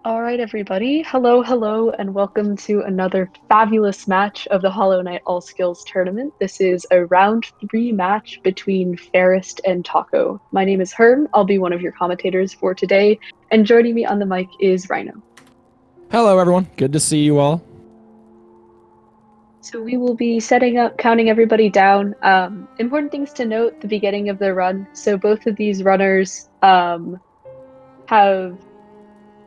All right, everybody. Hello, hello, and welcome to another fabulous match of the Hollow Knight All Skills Tournament. This is a round 3 match between Pharest and Taco. My name is Herm. I'll be one of your commentators for today, and joining me on the mic is Rhino. Hello, everyone. Good to see you all. So we will be setting up, counting everybody down. Important things to note at the beginning of the run. So both of these runners have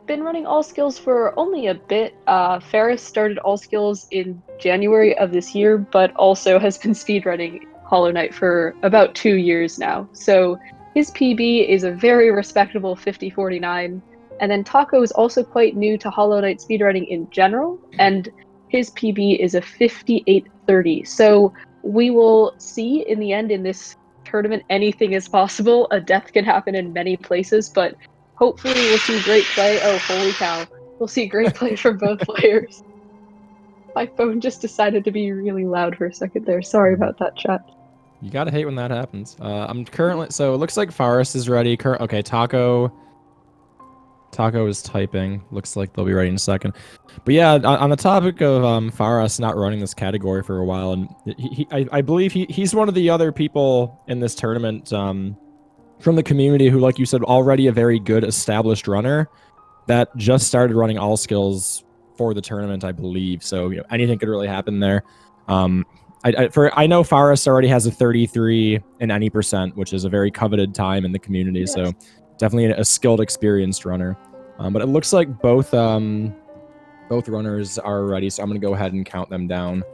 been running all skills for only a bit. Pharest started all skills in January of this year, but also has been speedrunning Hollow Knight for about 2 years now. So his PB is a very respectable 50:49. And then Taco is also quite new to Hollow Knight speedrunning in general, and his PB is a 58:30. So we will see in the end in this tournament anything is possible. A death can happen in many places, but hopefully we'll see great play. Oh, holy cow. We'll see great play from both players. My phone just decided to be really loud for a second there. Sorry about that, chat. You gotta hate when that happens. I'm currently, so it looks like Pharest is ready. Okay, Taco is typing. Looks like they'll be ready in a second. But yeah, on the topic of Pharest not running this category for a while, and I believe he's one of the other people in this tournament from the community who, like you said, already a very good established runner that just started running all skills for the tournament, I believe. So anything could really happen there. I know Pharest already has a 33 in any percent, which is a very coveted time in the community. Yes. So definitely a skilled, experienced runner. But it looks like both runners are ready. So I'm going to go ahead and count them down.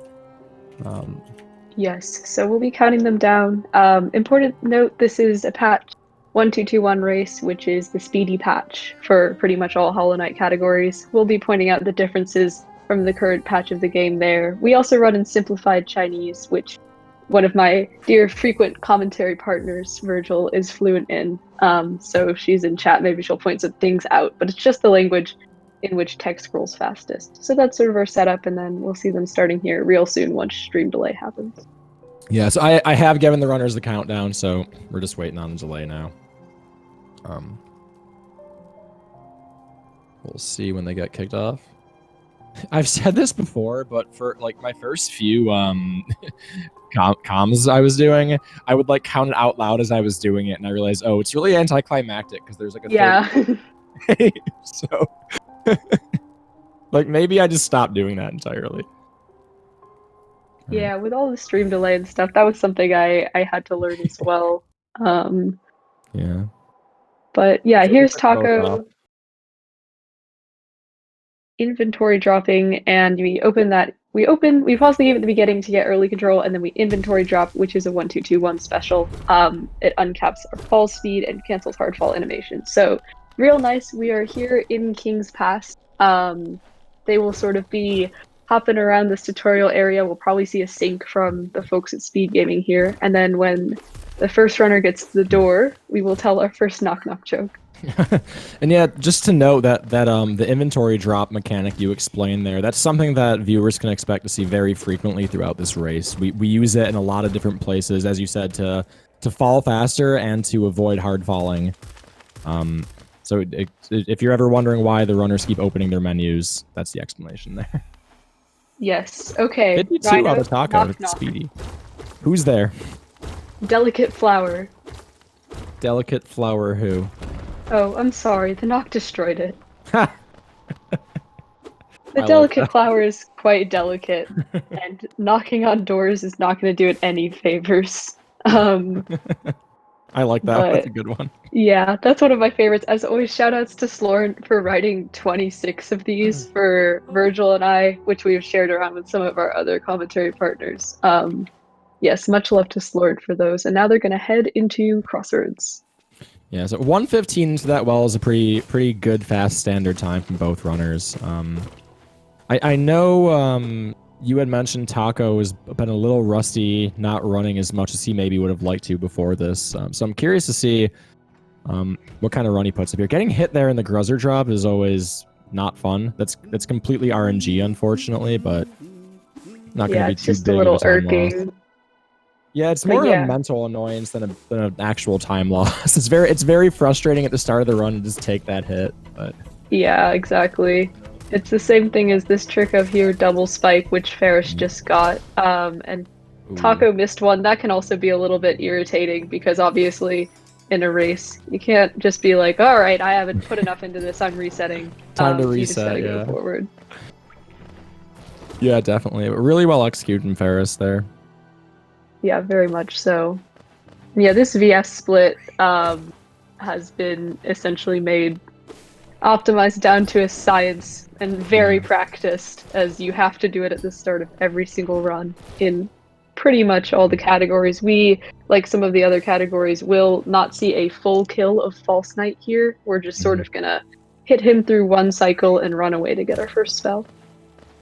Yes, so we'll be counting them down. Important note, this is a patch 1221 race, which is the speedy patch for pretty much all Hollow Knight categories. We'll be pointing out the differences from the current patch of the game there. We also run in simplified Chinese, which one of my dear frequent commentary partners, Virgil, is fluent in. So if she's in chat, maybe she'll point some things out, but it's just the language in which text scrolls fastest. So that's sort of our setup, and then we'll see them starting here real soon once stream delay happens. Yeah, so I have given the runners the countdown, so we're just waiting on the delay now. We'll see when they get kicked off. I've said this before, but for like my first few comms I was doing, I would like count it out loud as I was doing it, and I realized, oh, it's really anticlimactic because there's like a 30. So like maybe I just stopped doing that entirely. Yeah, with all the stream delay and stuff, that was something I had to learn as well. Yeah. But yeah, here's Taco. Inventory dropping, and we open that. We pause the game at the beginning to get early control, and then we inventory drop, which is a 1221 special. It uncaps our fall speed and cancels hard fall animation. So real nice. We are here in King's Pass. They will sort of be hopping around this tutorial area. We'll probably see a sync from the folks at Speed Gaming here, and then when the first runner gets to the door, we will tell our first knock-knock joke. And yeah, just to note that the inventory drop mechanic you explained there, that's something that viewers can expect to see very frequently throughout this race. We use it in a lot of different places, as you said, to fall faster and to avoid hard falling. So if you're ever wondering why the runners keep opening their menus, that's the explanation there. Yes. Okay. 52 Rhino, out of Taco. Speedy. Who's there? Delicate Flower. Delicate Flower who? Oh, I'm sorry. The knock destroyed it. The delicate flower is quite delicate, and knocking on doors is not going to do it any favors. I like that. That's a good one. Yeah, that's one of my favorites. As always, shoutouts to Sloran for writing 26 of these for Virgil and I, which we have shared around with some of our other commentary partners. Yes, much love to Sloran for those. And now they're going to head into Crossroads. Yeah, so 1:15 into that well is a pretty good fast standard time from both runners. I know you had mentioned Taco has been a little rusty, not running as much as he maybe would have liked to before this. So I'm curious to see what kind of run he puts up here. Getting hit there in the Gruzzer drop is always not fun. That's completely RNG, unfortunately, but not going to be too just big a little of a time irking. loss. Yeah, it's more of a mental annoyance than an actual time loss. It's very frustrating at the start of the run to just take that hit, but Yeah, exactly. It's the same thing as this trick of here, double spike, which Farish just got. And Ooh. Taco missed one. That can also be a little bit irritating because obviously in a race, you can't just be like, all right, I haven't put enough into this, I'm resetting. Time to You just reset, gotta go yeah. forward. Yeah, definitely. Really well executed from Ferris there. Yeah, very much so. Yeah, this VS split has been essentially made optimized down to a science and very practiced, as you have to do it at the start of every single run in pretty much all the categories. We, like some of the other categories, will not see a full kill of False Knight here. We're just sort of gonna hit him through one cycle and run away to get our first spell.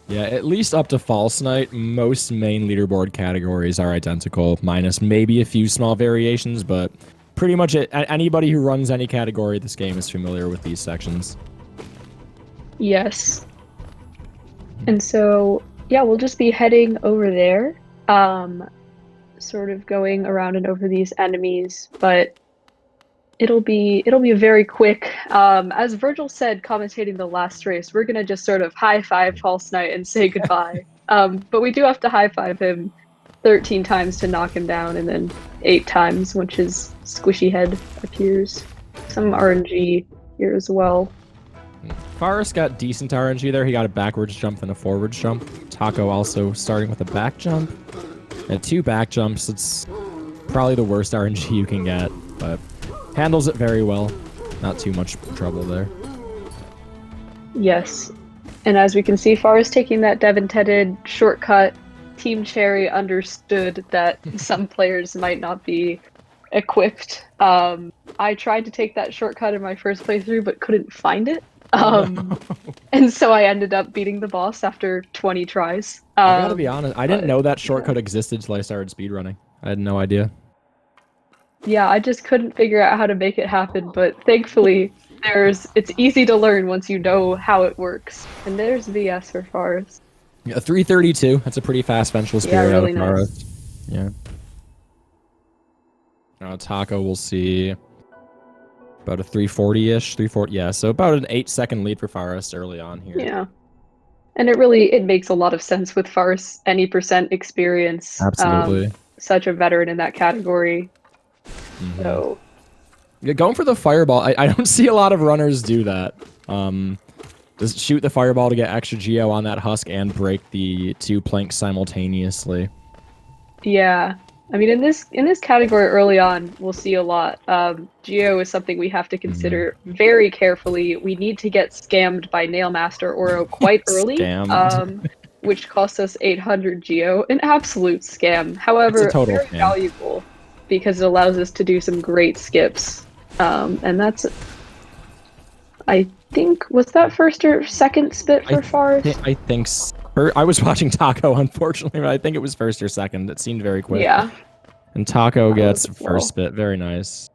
Yeah, at least up to False Knight, most main leaderboard categories are identical, minus maybe a few small variations, but pretty much anybody who runs any category of this game is familiar with these sections. Yes. And so, yeah, we'll just be heading over there, sort of going around and over these enemies, but it'll be very quick. As Virgil said, commentating the last race, we're gonna just sort of high five False Knight and say goodbye. But we do have to high five him 13 times to knock him down, and then 8 times once his squishy head appears. Some RNG here as well. Pharest got decent RNG there. He got a backwards jump and a forwards jump. Taco also starting with a back jump. And 2 back jumps. It's probably the worst RNG you can get, but handles it very well. Not too much trouble there. Yes. And as we can see, Forrest taking that Devon-Tedded shortcut. Team Cherry understood that some players might not be equipped. I tried to take that shortcut in my first playthrough, but couldn't find it. And so I ended up beating the boss after 20 tries. I gotta be honest, I didn't know that shortcut existed till I started speedrunning. I had no idea. Yeah, I just couldn't figure out how to make it happen, but thankfully it's easy to learn once you know how it works. And there's VS for Forest. Yeah, 332. That's a pretty fast vengeful spirit really out of Pharest. Yeah. Taco, we'll see about a 340-ish, 340. Yeah, so about an 8-second lead for Pharest early on here. Yeah. And it makes a lot of sense with Farce, any percent experience. Absolutely. Such a veteran in that category. So yeah, going for the fireball, I don't see a lot of runners do that. Just shoot the fireball to get extra geo on that husk and break the 2 planks simultaneously. yeah. I mean, in this category early on, we'll see a lot. Geo is something we have to consider very carefully. We need to get scammed by Nailmaster Oro quite early, which costs us 800 Geo. An absolute scam. However, very valuable because it allows us to do some great skips. And that's, I think, was that first or second spit for Forest? I think I was watching Taco, unfortunately, but I think it was first or second. It seemed very quick. Yeah. And Taco gets first spit. Very nice.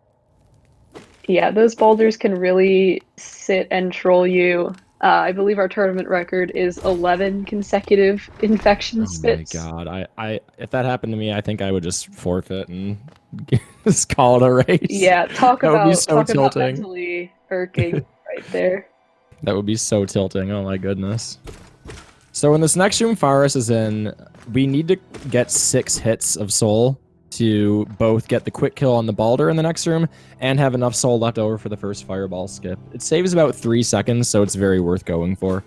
Yeah, those boulders can really sit and troll you. I believe our tournament record is 11 consecutive infection spits. Oh my god. I if that happened to me, I think I would just forfeit and just call it a race. Yeah, talk about tilting. Mentally irking right there. That would be so tilting. Oh my goodness. So in this next room Pharest is in, we need to get 6 hits of soul to both get the quick kill on the Balder in the next room and have enough soul left over for the first fireball skip. It saves about 3 seconds, so it's very worth going for.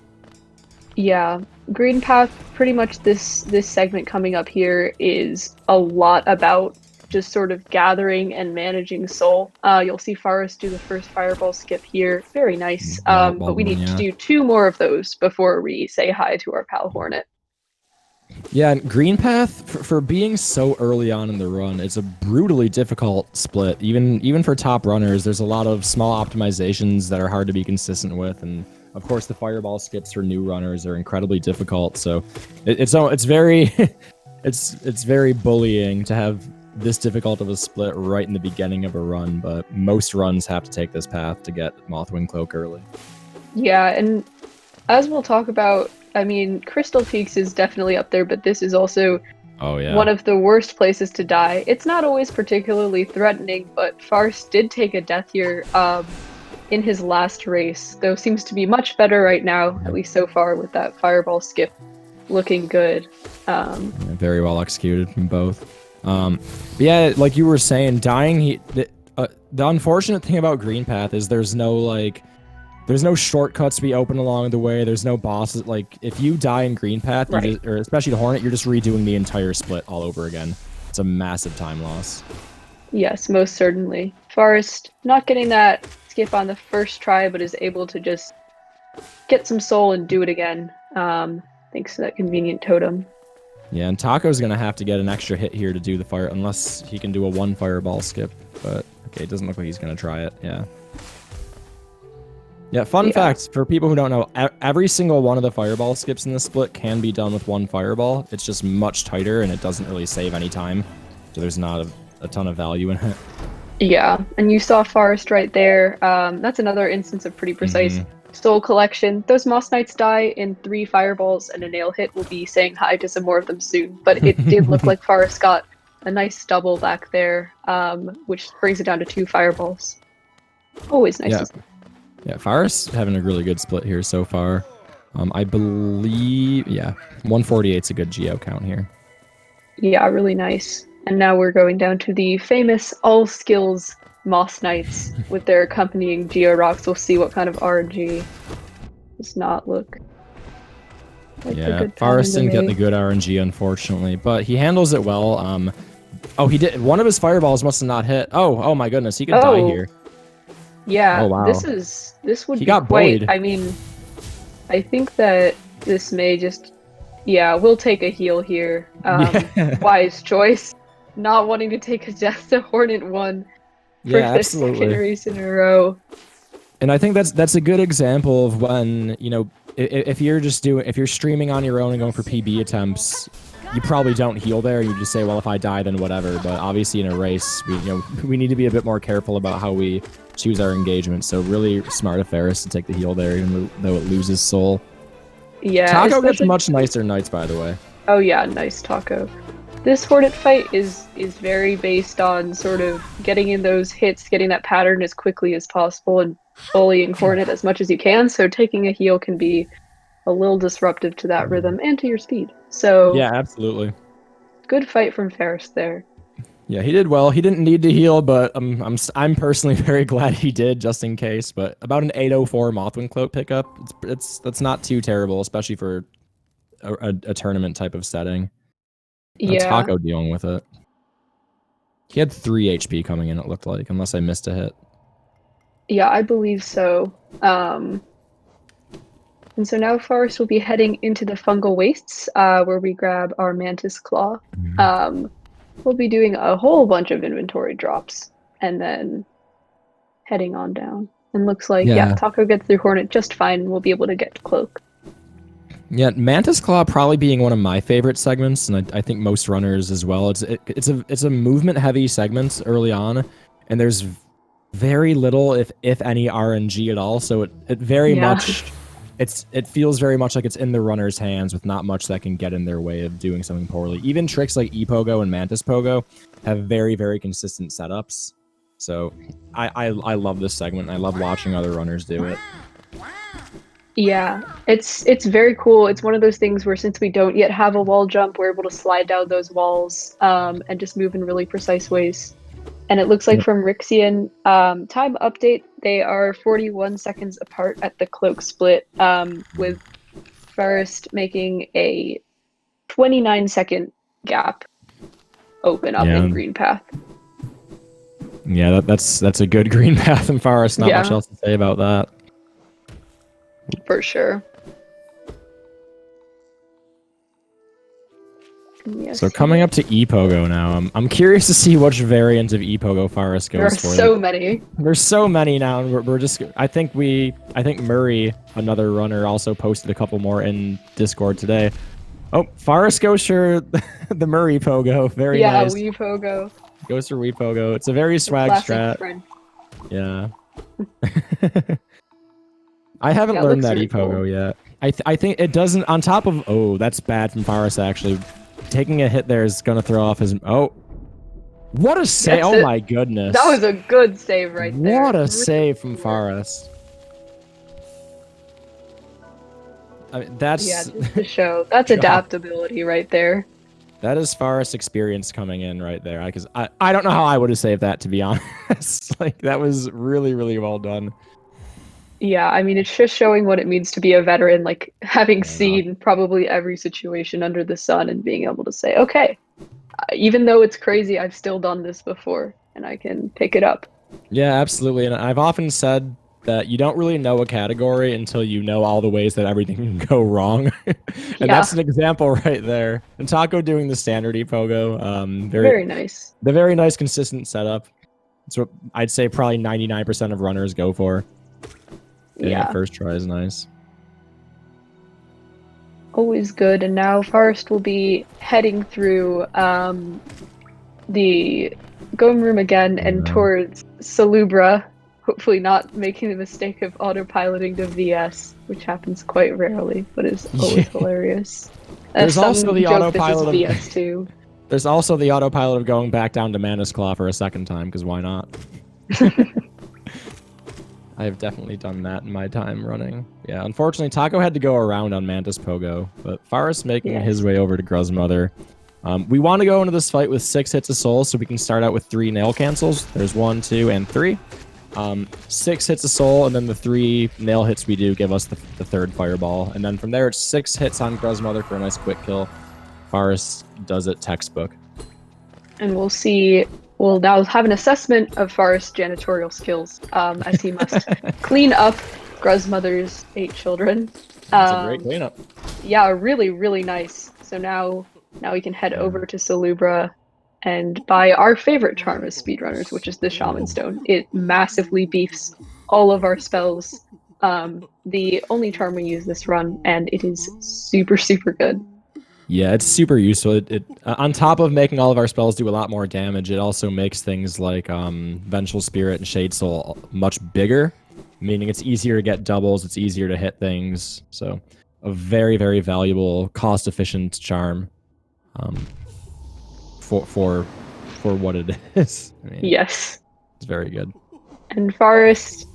Yeah, Green Path, pretty much this segment coming up here is a lot about just sort of gathering and managing soul. You'll see Pharest do the first fireball skip here. Very nice. But we need to do 2 more of those before we say hi to our pal Hornet. Yeah, and Green Path, for being so early on in the run, it's a brutally difficult split. Even for top runners, there's a lot of small optimizations that are hard to be consistent with, and of course the fireball skips for new runners are incredibly difficult. So it's very it's very bullying to have this difficult of a split right in the beginning of a run, but most runs have to take this path to get Mothwing Cloak early. Yeah, and as we'll talk about, I mean, Crystal Peaks is definitely up there, but this is also one of the worst places to die. It's not always particularly threatening, but Farce did take a death here in his last race, though seems to be much better right now, at least so far, with that fireball skip looking good. Very well executed from both. But yeah, like you were saying, dying. The unfortunate thing about Green Path is there's no shortcuts to be open along the way. There's no bosses. Like if you die in Green Path, Right. or especially the Hornet, you're just redoing the entire split all over again. It's a massive time loss. Yes, most certainly. Pharest not getting that skip on the first try, but is able to just get some soul and do it again, thanks to that convenient totem. Yeah, and Taco's gonna have to get an extra hit here to do the fire, unless he can do a 1 fireball skip. But okay, it doesn't look like he's gonna try it. Yeah. Yeah, fun fact for people who don't know, every single one of the fireball skips in the split can be done with 1 fireball. It's just much tighter and it doesn't really save any time. So there's not a ton of value in it. Yeah, and you saw Pharest right there. That's another instance of pretty precise soul collection. Those Moss Knights die in 3 fireballs, and a nail hit will be saying hi to some more of them soon. But it did look like Pharest got a nice double back there, which brings it down to 2 fireballs. Always nice to see. Yeah, Pharest having a really good split here so far. I believe, yeah, 148's a good geo count here. Yeah, really nice. And now we're going down to the famous all skills Moss Knights with their accompanying Geo Rocks. We'll see what kind of RNG does not look like the good Pharest didn't get the good RNG, unfortunately, but he handles it well. Oh, he did. One of his fireballs must have not hit. Oh my goodness, he could die here. Yeah, oh, wow. this would he be got quite. bullied. I mean, I think that this may just, we'll take a heal here. Wise choice. Not wanting to take a death to Hornet 1 for the second race in a row. And I think that's a good example of when, you know, if you're streaming on your own and going for PB attempts, you probably don't heal there. You just say, well, if I die, then whatever. But obviously in a race, we need to be a bit more careful about how we choose our engagement. So really smart of Pharest to take the heal there, even though it loses soul. Yeah. Taco gets much nicer knights, by the way. Oh yeah, nice Taco. This Hornet fight is very based on sort of getting in those hits, getting that pattern as quickly as possible, and bullying Hornet as much as you can. So taking a heal can be a little disruptive to that rhythm and to your speed. So yeah, absolutely. Good fight from Pharest there. Yeah, he did well. He didn't need to heal, but I'm personally very glad he did, just in case. But about an 804 Mothwing Cloak pickup, that's not too terrible, especially for a tournament type of setting. Yeah. Taco dealing with it. He had 3 HP coming in, it looked like, unless I missed a hit. Yeah, I believe so. And so now Pharest will be heading into the Fungal Wastes, where we grab our Mantis Claw. We'll be doing a whole bunch of inventory drops, and then heading on down. And looks like, Taco gets through Hornet just fine. We'll be able to get to Cloak. Yeah, Mantis Claw probably being one of my favorite segments, and I think most runners as well. It's a movement heavy segment early on, and there's very little, if any, RNG at all. So it very much, it feels very much like it's in the runner's hands with not much that can get in their way of doing something poorly. Even tricks like E-Pogo and Mantis Pogo have very, very consistent setups. So I love this segment. I love watching other runners do it. Yeah, it's very cool. It's one of those things where since we don't yet have a wall jump, we're able to slide down those walls and just move in really precise ways. And it looks like from Rixian, time update, they are 41 seconds apart at the Cloak split, with Pharest making a 29-second gap open up in Green Path. Yeah, that's a good Green Path in Pharest. Not much else to say about that. For sure. Yes. So coming up to E-Pogo now, I'm curious to see which variant of E-Pogo Pharest goes for. There are so many. There's so many now, and we're just. I think Murray, another runner, also posted a couple more in Discord today. Oh, Pharest goes for the Murray Pogo. Very nice. Yeah, Wii Pogo. Goes for Wii Pogo. It's a very swag strat. Friend. Yeah. I haven't learned that E-Pogo yet. I think it doesn't. On top of that's bad from Pharest actually. Taking a hit there is gonna throw off his. What a save! Gets Oh it. my goodness. That was a good save right there. What a Really save from clear. Pharest. I mean, that's Yeah, just to show. That's adaptability right there. that is Pharest experience coming in right there. Because I don't know how I would have saved that, to be honest. Like, that was really, really well done. Yeah, I mean, it's just showing what it means to be a veteran, like having Yeah. seen probably every situation under the sun and being able to say, okay, even though it's crazy, I've still done this before and I can pick it up. Yeah, absolutely. And I've often said that you don't really know a category until you know all the ways that everything can go wrong. And Yeah, that's an example right there. And Taco doing the standard pogo, very nice. the very nice consistent setup. It's what I'd say probably 99% of runners go for. Getting it Yeah, first try is nice. always good. And now Forest will be heading through the going room again and No. towards Salubra, hopefully not making the mistake of autopiloting to VS, which happens quite rarely, but is always hilarious. There's Some also the joke this is autopilot of VS too. There's also the autopilot of going back down to Manus Claw for a second time, because why not? I have definitely done that in my time running. Yeah, unfortunately, Taco had to go around on Mantis Pogo, but Pharest making his way over to Gruzmother. We want to go into this fight with 6 hits of soul, so we can start out with 3 nail cancels. There's 1, 2, and 3. 6 hits of soul, and then the 3 nail hits we do give us the 3rd fireball. And then from there, it's 6 hits on Gruzmother for a nice quick kill. Pharest does it textbook. And we'll see. We'll now have an assessment of Forest's janitorial skills, as he must clean up Gruzmother's 8 children. That's a great cleanup. Yeah, really, really nice. So now we can head over to Salubra and buy our favorite charm as speedrunners, which is the Shaman Stone. It massively beefs all of our spells. The only charm we use this run, and it is super, super good. Yeah, it's super useful. It on top of making all of our spells do a lot more damage, it also makes things like Vengeful Spirit and Shade Soul much bigger, meaning it's easier to get doubles, it's easier to hit things. So a very, very valuable, cost-efficient charm for what it is. I mean, Yes. it's very good. And Forest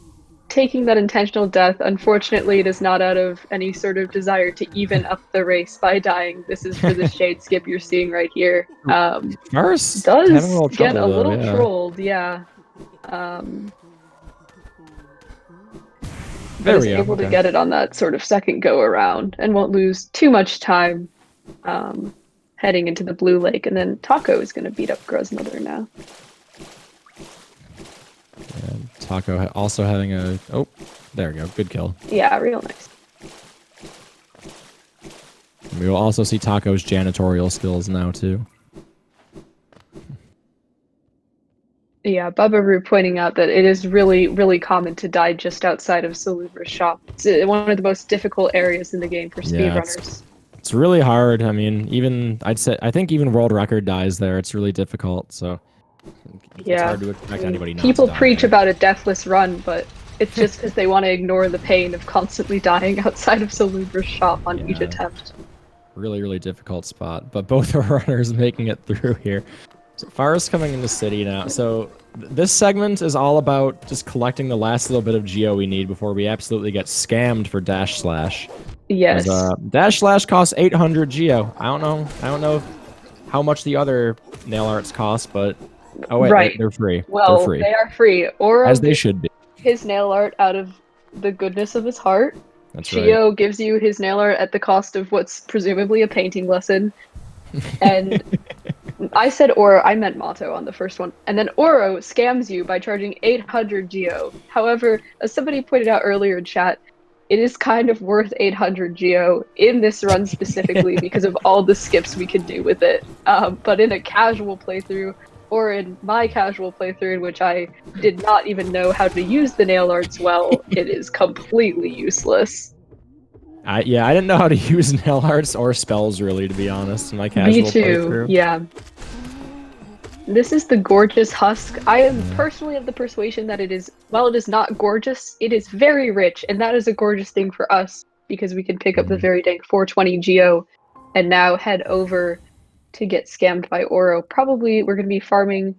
taking that intentional death, unfortunately, it is not out of any sort of desire to even up the race by dying. This is for the shade skip you're seeing right here. Pharest Does having a little get trouble, a little though, yeah. trolled, yeah. There but is we go. able to get it on that sort of second go around and won't lose too much time heading into the Blue Lake. And then Taco is going to beat up Gruzmother now. And Taco also having a... Oh, there we go. Good kill. Yeah, real nice. We will also see Taco's janitorial skills now, too. Yeah, Bubba Roo pointing out that it is really, really common to die just outside of Salubra's shop. It's one of the most difficult areas in the game for speedrunners. It's really hard. I mean, I think even world record dies there. It's really difficult, so it's hard to expect anybody not People to die preach there. about a deathless run, but it's just because they want to ignore the pain of constantly dying outside of Salubra's shop on each attempt. Really, really difficult spot, but both our runners making it through here. So Pharest coming into city now. So this segment is all about just collecting the last little bit of geo we need before we absolutely get scammed for dash slash. Yes. Dash slash costs 800 geo. I don't know how much the other nail arts cost, but oh wait, they're free. Well, they're free. They are free. Oro as they should be. His nail art out of the goodness of his heart. That's Chio right. gives you his nail art at the cost of what's presumably a painting lesson. And I said Oro, I meant Motto on the first one. And then Oro scams you by charging 800 geo. However, as somebody pointed out earlier in chat, it is kind of worth 800 geo in this run specifically because of all the skips we can do with it. But in a casual playthrough, or in my casual playthrough in which I did not even know how to use the nail arts well, it is completely useless. I didn't know how to use nail arts or spells, really, to be honest, in my casual playthrough. Yeah. This is the gorgeous husk. I am personally of the persuasion that it is, while it is not gorgeous, it is very rich, and that is a gorgeous thing for us, because we can pick up the very dank 420 geo, and now head over to get scammed by Oro. Probably we're going to be farming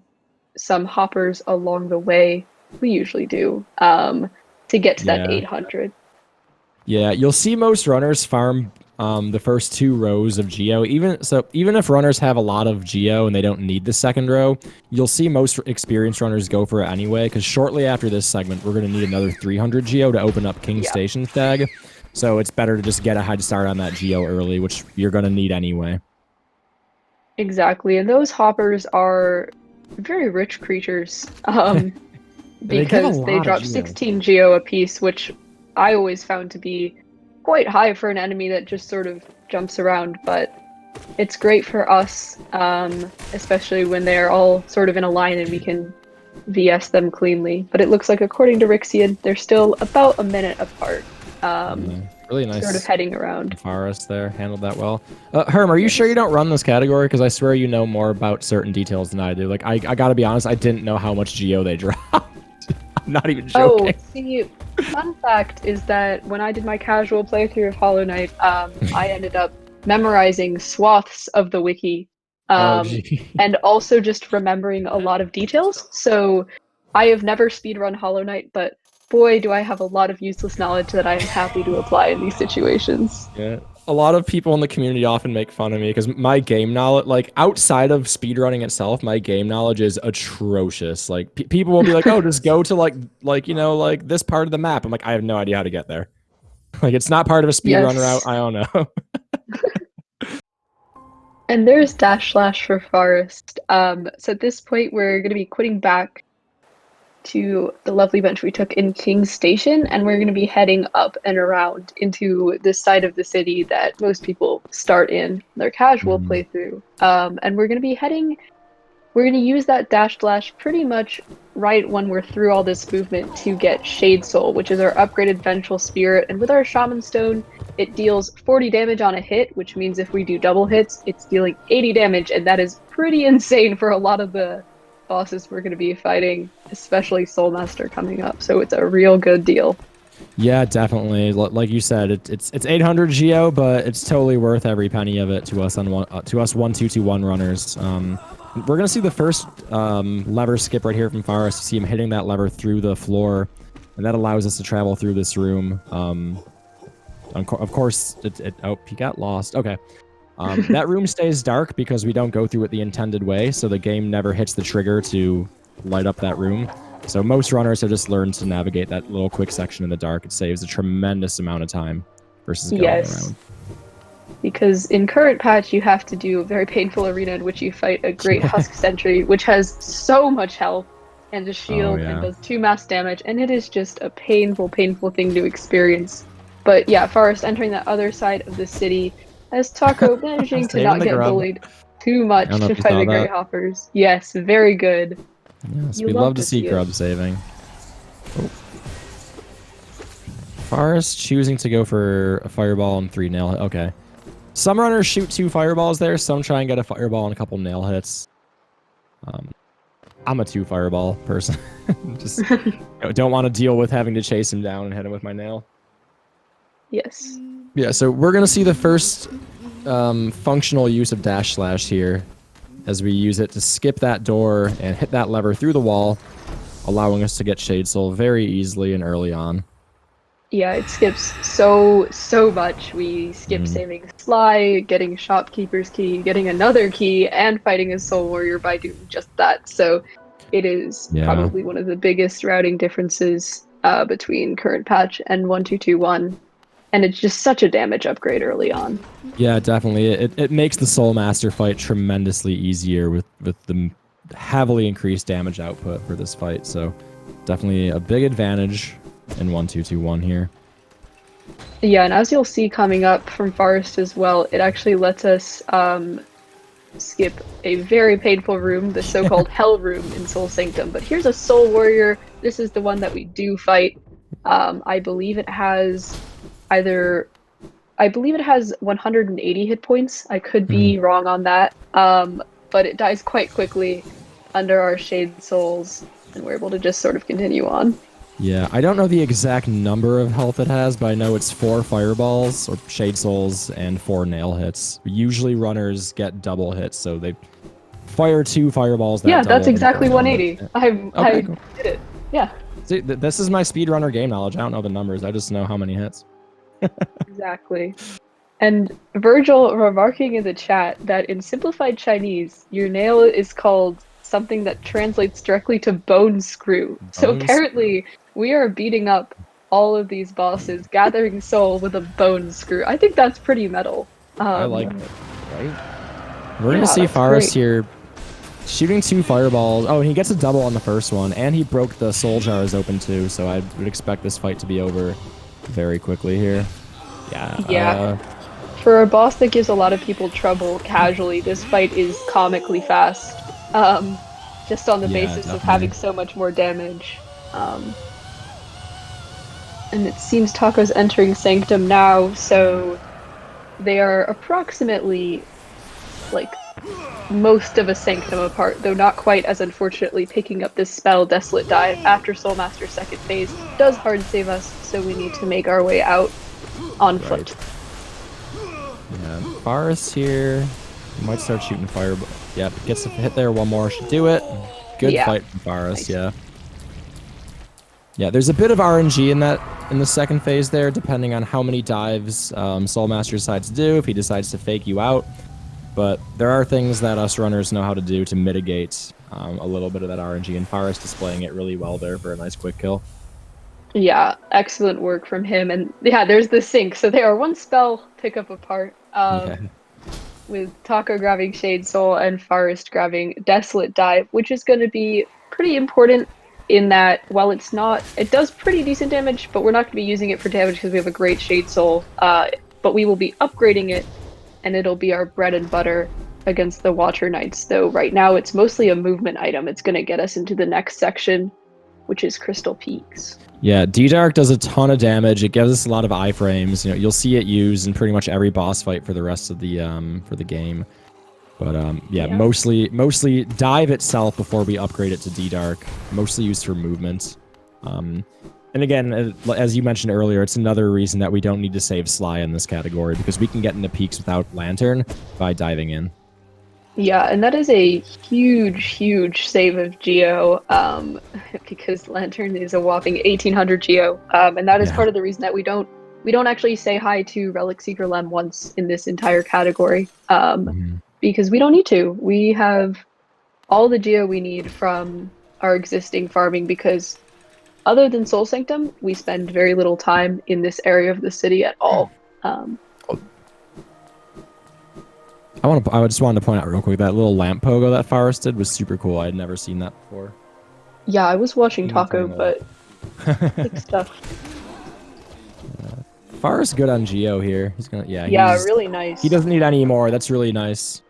some hoppers along the way. We usually do, to get to that 800. Yeah, you'll see most runners farm the first 2 rows of geo. Even if runners have a lot of geo and they don't need the second row, you'll see most experienced runners go for it anyway, because shortly after this segment, we're going to need another 300 geo to open up King Station's tag. So it's better to just get a head start on that geo early, which you're going to need anyway. Exactly, and those hoppers are very rich creatures, because they drop 16 geo apiece, which I always found to be quite high for an enemy that just sort of jumps around, but it's great for us, especially when they're all sort of in a line and we can VS them cleanly. But it looks like, according to Rixian, they're still about a minute apart. Really nice. Sort of heading around. Pharest there handled that well. Herm, are you sure you don't run this category? Because I swear you know more about certain details than I do. Like, I gotta be honest, I didn't know how much geo they dropped. I'm not even joking. Oh, see, fun fact is that when I did my casual playthrough of Hollow Knight, I ended up memorizing swaths of the wiki, and also just remembering a lot of details. So I have never speedrun Hollow Knight, but boy, do I have a lot of useless knowledge that I am happy to apply in these situations. Yeah. A lot of people in the community often make fun of me because my game knowledge, like outside of speedrunning itself, my game knowledge is atrocious. Like people will be like, "Oh, just go to like you know, like this part of the map." I'm like, I have no idea how to get there. Like it's not part of a speedrun route. I don't know. And there's dash slash for Pharest. So at this point, we're going to be quitting back to the lovely bench we took in King's Station, and we're going to be heading up and around into this side of the city that most people start in their casual playthrough. And we're going to use that dash slash pretty much right when we're through all this movement to get Shade Soul, which is our upgraded Vengeful Spirit. And with our Shaman Stone, it deals 40 damage on a hit, which means if we do double hits, it's dealing 80 damage, and that is pretty insane for a lot of the bosses we're going to be fighting, especially Soulmaster coming up. So it's a real good deal. Yeah, definitely. Like you said, it's 800 geo, but it's totally worth every penny of it to us on 1221 runners. We're gonna see the first lever skip right here from Pharest. You see him hitting that lever through the floor, and that allows us to travel through this room. Of course, oh, he got lost. Okay. That room stays dark because we don't go through it the intended way, so the game never hits the trigger to light up that room. So most runners have just learned to navigate that little quick section in the dark. It saves a tremendous amount of time versus going around. Because in current patch, you have to do a very painful arena in which you fight a great Husk Sentry, which has so much health and a shield and does 2 mass damage, and it is just a painful, painful thing to experience. But yeah, Pharest entering that other side of the city, as Taco managing to not get bullied too much by the Grey Hoppers. Yes, very good. Yes, we love to see grub saving. Oh. Pharest choosing to go for a fireball and 3 nail hits. Okay. Some runners shoot 2 fireballs there. Some try and get a fireball and a couple nail hits. I'm a 2 fireball person. Just don't want to deal with having to chase him down and hit him with my nail. Yes. Yeah, so we're going to see the first functional use of dash slash here as we use it to skip that door and hit that lever through the wall, allowing us to get Shade Soul very easily and early on. Yeah, it skips so much. We skip saving Sly, getting Shopkeeper's Key, getting another key, and fighting a Soul Warrior by doing just that. So it is probably one of the biggest routing differences between current patch and 1221. And it's just such a damage upgrade early on. Yeah, definitely. It makes the Soul Master fight tremendously easier with the heavily increased damage output for this fight. So definitely a big advantage in 1221 here. Yeah, and as you'll see coming up from Pharest as well, it actually lets us skip a very painful room, the so-called Hell Room in Soul Sanctum. But here's a Soul Warrior. This is the one that we do fight. I believe it has 180 hit points. I could be wrong on that. But it dies quite quickly under our Shade Souls, and we're able to just sort of continue on. Yeah, I don't know the exact number of health it has, but I know it's 4 fireballs or Shade Souls and 4 nail hits. Usually runners get double hits, so fire 2 fireballs that Yeah, double. that's exactly the 180. I Cool. did it. Yeah, See, this is my speedrunner game knowledge. I don't know the numbers. I just know how many hits. exactly. And Virgil remarking in the chat that in simplified Chinese, your nail is called something that translates directly to bone screw. So Bones. apparently, we are beating up all of these bosses, gathering soul with a bone screw. I think that's pretty metal. I like it. Right? We're gonna Yeah, see that's Pharest great. here shooting 2 fireballs. Oh, and he gets a double on the first one, and he broke the soul jars open too. So I would expect this fight to be over very quickly here. Yeah. Yeah. For a boss that gives a lot of people trouble casually, this fight is comically fast. Just on the Yeah, basis of definitely. having so much more damage. Um, and it seems Taco's entering Sanctum now, so they are approximately like most of a Sanctum apart, though not quite, as unfortunately picking up this spell, Desolate Dive, after Soulmaster's second phase does hard save us, so we need to make our way out on foot. Yeah, Pharest here. Might start shooting fireball. Yep, gets a hit there. One more should do it. Good fight from Pharest. Nice. Yeah. Yeah, there's a bit of RNG in the second phase there, depending on how many dives Soulmaster decides to do, if he decides to fake you out. But there are things that us runners know how to do to mitigate a little bit of that RNG, and Pharest displaying it really well there for a nice quick kill. Yeah, excellent work from him. And yeah, there's the sync. So they are one spell pickup apart. With Taco grabbing Shade Soul and Pharest grabbing Desolate Dive, which is going to be pretty important in that while it's not, it does pretty decent damage, but we're not going to be using it for damage because we have a great Shade Soul. But we will be upgrading it, and it'll be our bread and butter against the Water Knights. Though right now it's mostly a movement item. It's going to get us into the next section, which is Crystal Peaks. Yeah, D-Dark does a ton of damage. It gives us a lot of iframes. You know, you'll see it used in pretty much every boss fight for the rest of the game. But yeah, mostly dive itself before we upgrade it to D-Dark. Mostly used for movement. And again, as you mentioned earlier, it's another reason that we don't need to save Sly in this category, because we can get into peaks without Lantern by diving in. Yeah, and that is a huge save of Geo, because Lantern is a whopping 1800 Geo, and that is part of the reason that we don't actually say hi to Relic Seeker Lem once in this entire category, because we don't need to. We have all the Geo we need from our existing farming, because other than Soul Sanctum, we spend very little time in this area of the city at all. I just wanted to point out real quick that little lamp pogo that Pharest did was super cool. I had never seen that before. Yeah, I was watching Taco, but good stuff. Pharest good on Geo here. He's gonna really nice. He doesn't need any more. That's really nice.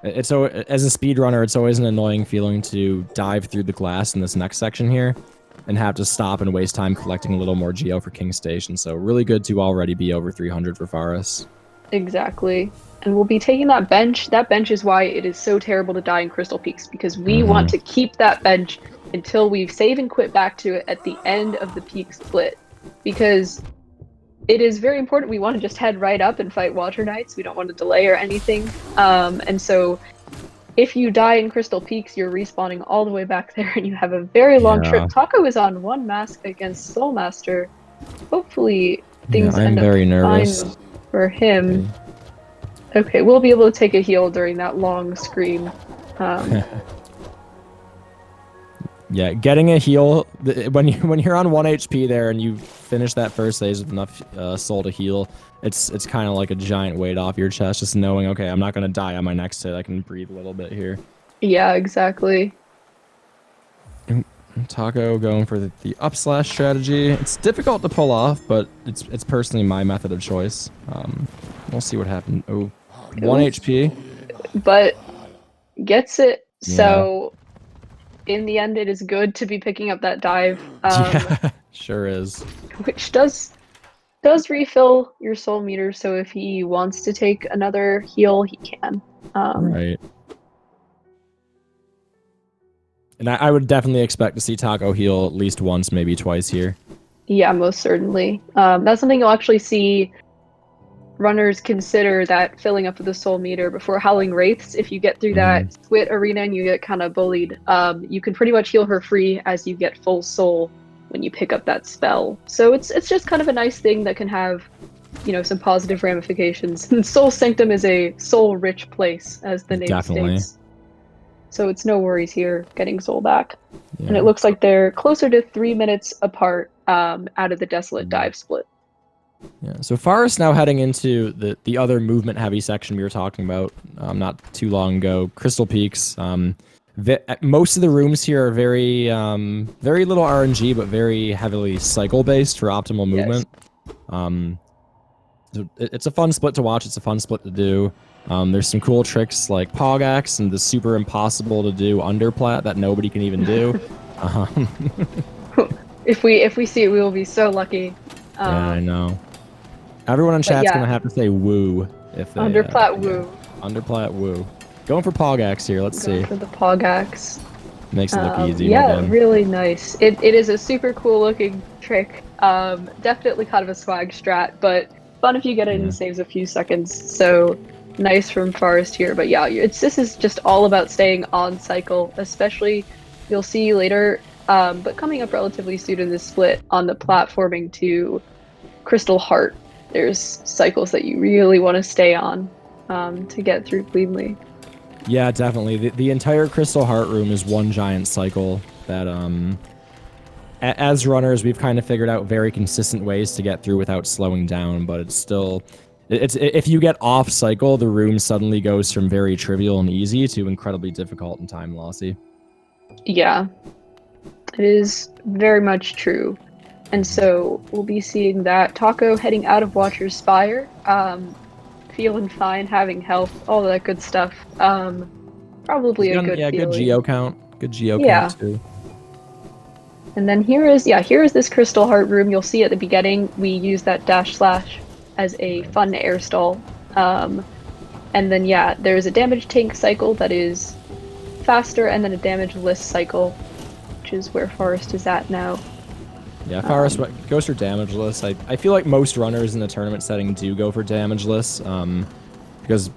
It's so as a speedrunner, it's always an annoying feeling to dive through the glass in this next section here and have to stop and waste time collecting a little more Geo for King Station. So really good to already be over 300 for Pharest. Exactly. And we'll be taking that bench. That bench is why it is so terrible to die in Crystal Peaks, because we want to keep that bench until we save and quit back to it at the end of the peak split. Because it is very important. We want to just head right up and fight Water Knights. We don't want to delay or anything. And so if you die in Crystal Peaks, you're respawning all the way back there and you have a very long trip. Taco is on one mask against Soulmaster. Hopefully things end up fine for him. Okay, we'll be able to take a heal during that long scream. Yeah, getting a heal when you're on 1 HP there and you finish that first phase with enough soul to heal, it's kind of like a giant weight off your chest, just knowing, okay, I'm not gonna die on my next hit. I can breathe a little bit here. Yeah, exactly. Taco going for the up slash strategy. It's difficult to pull off, but it's personally my method of choice. We'll see what happens. Oh, 1 HP. But gets it, so in the end it is good to be picking up that dive. Yeah, sure is. Which does refill your soul meter, so if he wants to take another heal, he can. Right. And I would definitely expect to see Taco heal at least once, maybe twice here. Yeah, most certainly. That's something you'll actually see runners consider that filling up with the soul meter before Howling Wraiths. If you get through that Squid arena and you get kind of bullied, you can pretty much heal her free as you get full soul when you pick up that spell. So it's just kind of a nice thing that can have, some positive ramifications. And Soul Sanctum is a soul-rich place, as the name Definitely. states. So it's no worries here getting soul back. Yeah. And it looks like they're closer to 3 minutes apart out of the Desolate Dive split. Yeah. So Pharest now heading into the other movement heavy section we were talking about not too long ago. Crystal Peaks. Most of the rooms here are very very little RNG, but very heavily cycle based for optimal movement. Yes. So it's a fun split to watch. It's a fun split to do. There's some cool tricks like Pogax and the super impossible to do underplat that nobody can even do. If we see it, we will be so lucky. Yeah, I know. Everyone in chat's gonna have to say woo if they underplat woo. Underplat woo. Going for Pogax here. Let's see. For the Pogax. Makes it look easy. Yeah, again. Really nice. It is a super cool looking trick. Definitely kind of a swag strat, but fun if you get it and saves a few seconds. So nice from Pharest here. But yeah, this is just all about staying on cycle, especially you'll see later, but coming up relatively soon in this split on the platforming to Crystal Heart. There's cycles that you really want to stay on to get through cleanly. Yeah, definitely. The entire Crystal Heart room is one giant cycle that as runners, we've kind of figured out very consistent ways to get through without slowing down, but it's still... if you get off cycle, the room suddenly goes from very trivial and easy to incredibly difficult and time lossy. Yeah, it is very much true. And so we'll be seeing that. Taco heading out of Watcher's Spire, feeling fine, having health, all that good stuff. Probably a good feeling. Good geo count. Good geo count too. And then here is this Crystal Heart room. You'll see at the beginning we use that dash slash as a fun air stall. And then there's a damage tank cycle that is faster, and then a damage list cycle, which is where Pharest is at now. Yeah, Pharest goes for damage lists. I feel like most runners in the tournament setting do go for damage lists, because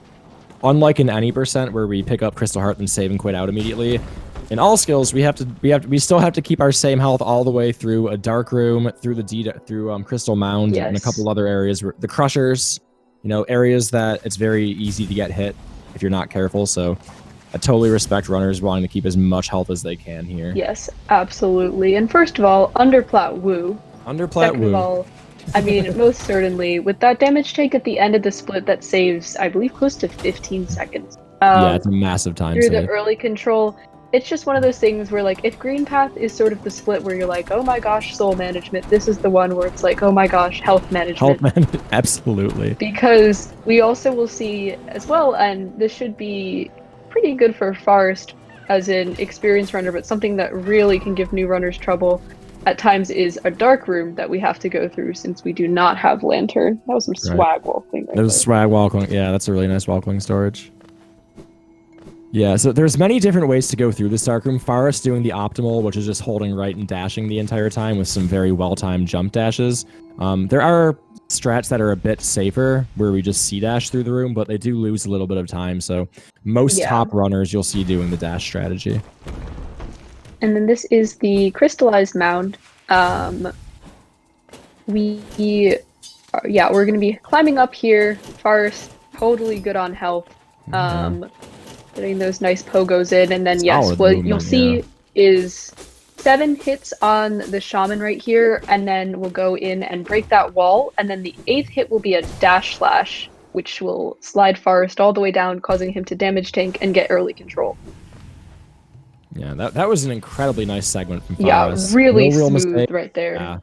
unlike in any percent where we pick up Crystal Heart and save and quit out immediately, in all skills we still have to keep our same health all the way through a dark room, through Crystal Mound, and a couple other areas, the crushers, areas that it's very easy to get hit if you're not careful. So I totally respect runners wanting to keep as much health as they can here. Yes, absolutely. And first of all, underplat woo. Underplat Second woo. of all, I mean, most certainly, with that damage tank at the end of the split that saves, I believe, close to 15 seconds. Yeah, it's a massive time through save. The early control. It's just one of those things where, like, if Green Path is sort of the split where you're like, oh my gosh, soul management, this is the one where it's like, oh my gosh, health management. Absolutely. Because we also will see as well, and this should be pretty good for Pharest as an experienced runner, but something that really can give new runners trouble at times is a dark room that we have to go through since we do not have Lantern. That was some swag walking. There's swag walking. Yeah, that's a really nice walking storage. Yeah, so there's many different ways to go through this dark room. Pharest doing the optimal, which is just holding right and dashing the entire time with some very well-timed jump dashes. There are strats that are a bit safer where we just C-dash through the room, but they do lose a little bit of time. So most top runners you'll see doing the dash strategy. And then this is the crystallized mound. We're going to be climbing up here. Pharest totally good on health. Getting those nice pogos in, and then what you'll see is 7 hits on the shaman right here, and then we'll go in and break that wall, and then the 8th hit will be a dash slash, which will slide Pharest all the way down, causing him to damage tank and get early control. Yeah, that was an incredibly nice segment from Pharest. Yeah, really smooth right there. Yeah.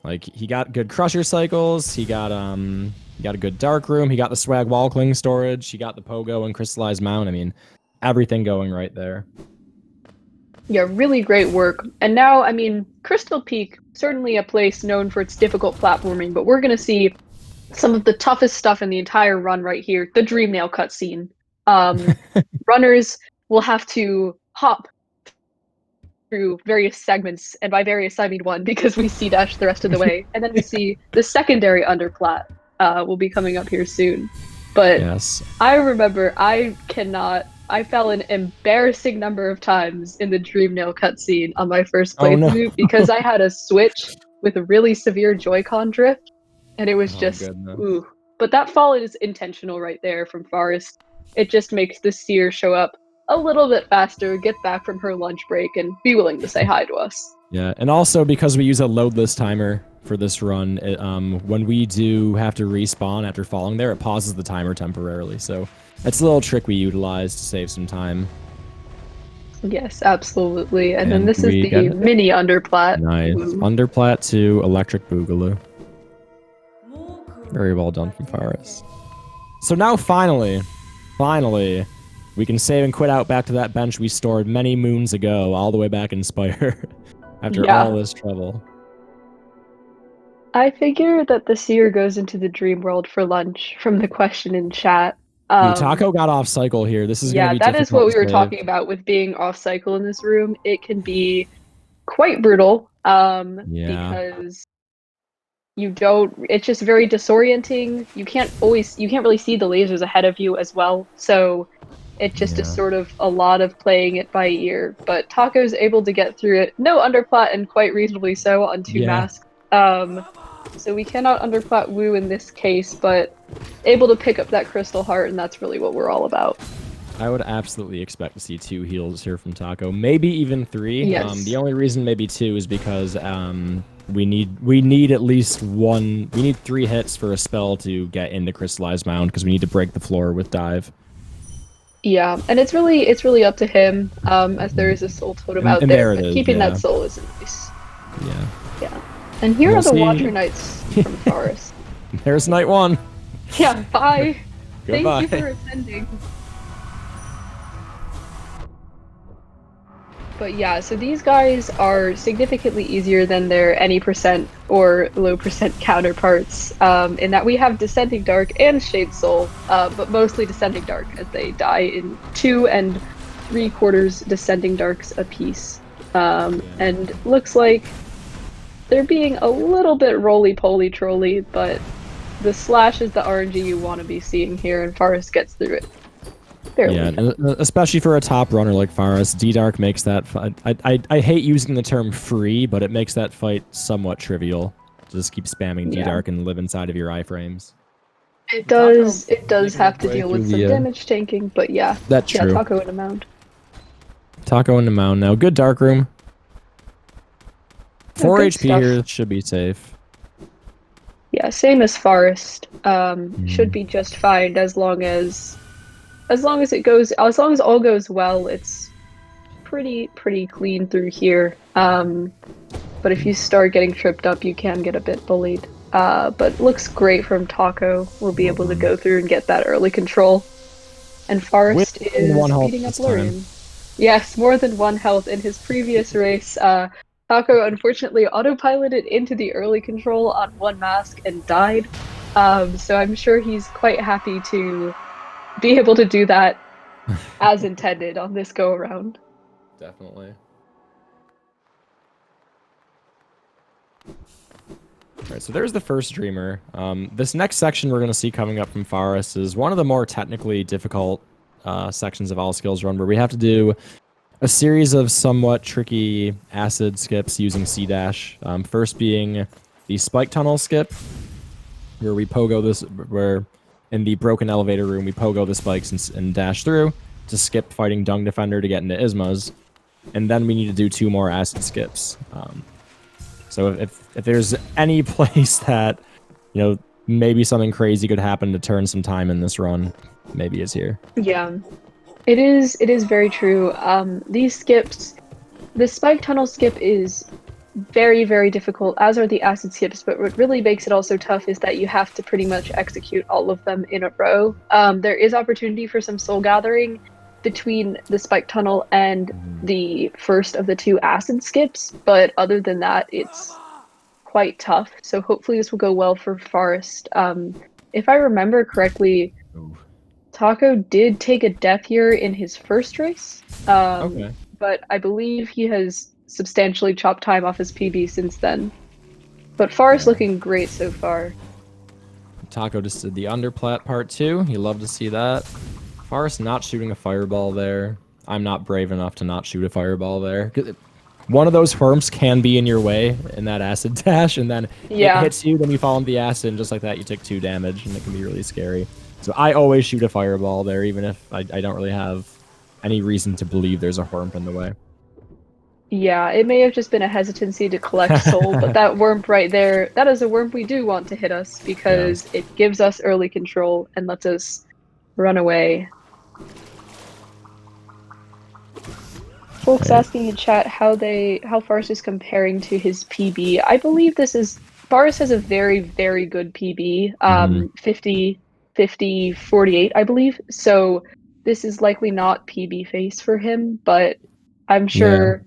Like, he got good crusher cycles, he got a good dark room, he got the swag wall cling storage, he got the pogo and crystallized mount. I mean, everything going right there. Yeah, really great work. And now, I mean, Crystal Peak, certainly a place known for its difficult platforming, but we're going to see some of the toughest stuff in the entire run right here, the Dream Nail cutscene. Runners will have to hop through various segments, and by various I mean one, because we C-dash the rest of the way, and then we see the secondary underplat. will be coming up here soon. But Yes. I remember I fell an embarrassing number of times in the Dreamnail cutscene on my first Oh no. playthrough because I had a Switch with a really severe Joy-Con drift, and it was Oh just, goodness. ooh. But that fall is intentional right there from Pharest. It just makes the seer show up a little bit faster, get back from her lunch break, and be willing to say hi to us. Yeah, and also because we use a loadless timer for this run, when we do have to respawn after falling there, it pauses the timer temporarily. So it's a little trick we utilize to save some time. Yes, absolutely. And then And this is we the get it. mini underplat. Nice. Ooh. Underplat to Electric Boogaloo. Very well done from Pharest. So now finally, we can save and quit out back to that bench we stored many moons ago, all the way back in Spire, after all this trouble. I figure that the seer goes into the dream world for lunch from the question in chat. Ooh, Taco got off cycle here. This is going to Yeah, be that is difficult what we to were save. talking about with being off cycle in this room. It can be quite brutal Yeah. because it's just very disorienting. You can't really see the lasers ahead of you as well. So it just is Yeah. sort of a lot of playing it by ear. But Taco's able to get through it. No underplat, and quite reasonably so on 2 Yeah. masks. So we cannot underplat Wu in this case, but able to pick up that crystal heart, and that's really what we're all about. I would absolutely expect to see 2 heals here from Taco, maybe even 3. Yes. The only reason maybe 2 is because we need at least 1. We need 3 hits for a spell to get into Crystallized Mound because we need to break the floor with dive. Yeah, and it's really up to him, as there is a soul totem out And there, there it but is, keeping yeah. that soul is nice. Yeah. Yeah. And here We'll are the see. Watcher Knights from Pharest. There's night 1. Yeah, bye. Goodbye. Thank you for attending. But yeah, so these guys are significantly easier than their any percent or low percent counterparts, in that we have Descending Dark and Shade Soul, but mostly Descending Dark, as they die in 2 3/4 Descending Darks apiece. And looks like they're being a little bit roly-poly trolly, but the slash is the RNG you want to be seeing here, and Pharest gets through it. Yeah, especially for a top runner like Pharest, D-Dark makes that I hate using the term free, but it makes that fight somewhat trivial. Just keep spamming D-Dark and live inside of your iframes. It does have to deal with some damage tanking, but yeah. That's true. Taco in a mound. Taco in the mound now. Good Dark Room. 4 HP stuff. here should be safe. Yeah, same as Pharest. Should be just fine as long as all goes well. It's pretty clean through here. But if you start getting tripped up, you can get a bit bullied. But looks great from Taco. We'll be able to go through and get that early control. And Pharest is beating up Lurian. Yes, more than 1 health. In his previous race, Taco unfortunately autopiloted into the early control on 1 mask and died. So I'm sure he's quite happy to be able to do that as intended on this go around. Definitely. Alright, so there's the first Dreamer. This next section we're going to see coming up from Pharest is one of the more technically difficult sections of All Skills Run, where we have to do a series of somewhat tricky acid skips using C-Dash. First being the Spike Tunnel skip, where we pogo this, where in the broken elevator room we pogo the spikes and dash through to skip fighting Dung Defender to get into Ismas. And then we need to do 2 more acid skips. So if there's any place that, you know, maybe something crazy could happen to turn some time in this run, maybe it's here. Yeah, it is very true. These skips, the Spike Tunnel skip is very difficult, as are the acid skips, but what really makes it also tough is that you have to pretty much execute all of them in a row. There is opportunity for some soul gathering between the Spike Tunnel and the first of the 2 acid skips, but other than that, it's quite tough. So hopefully this will go well for Pharest. If I remember correctly, Taco did take a death here in his first race, but I believe he has substantially chopped time off his PB since then. But Pharest looking great so far. Taco just did the underplat part 2. You love to see that. Pharest not shooting a fireball there. I'm not brave enough to not shoot a fireball there. One of those worms can be in your way in that acid dash, and then it Yeah. hits you, then you fall into the acid, and just like that, you take 2 damage, and it can be really scary. So I always shoot a fireball there, even if I don't really have any reason to believe there's a Whormp in the way. Yeah, it may have just been a hesitancy to collect soul, but that Whormp right there, that is a Whormp we do want to hit us because Yeah. it gives us early control and lets us run away. Folks asking in chat how Pharest is comparing to his PB. I believe Pharest has a very, very good PB. 50, 50, 48, I believe. So this is likely not PB face for him, but I'm Yeah. sure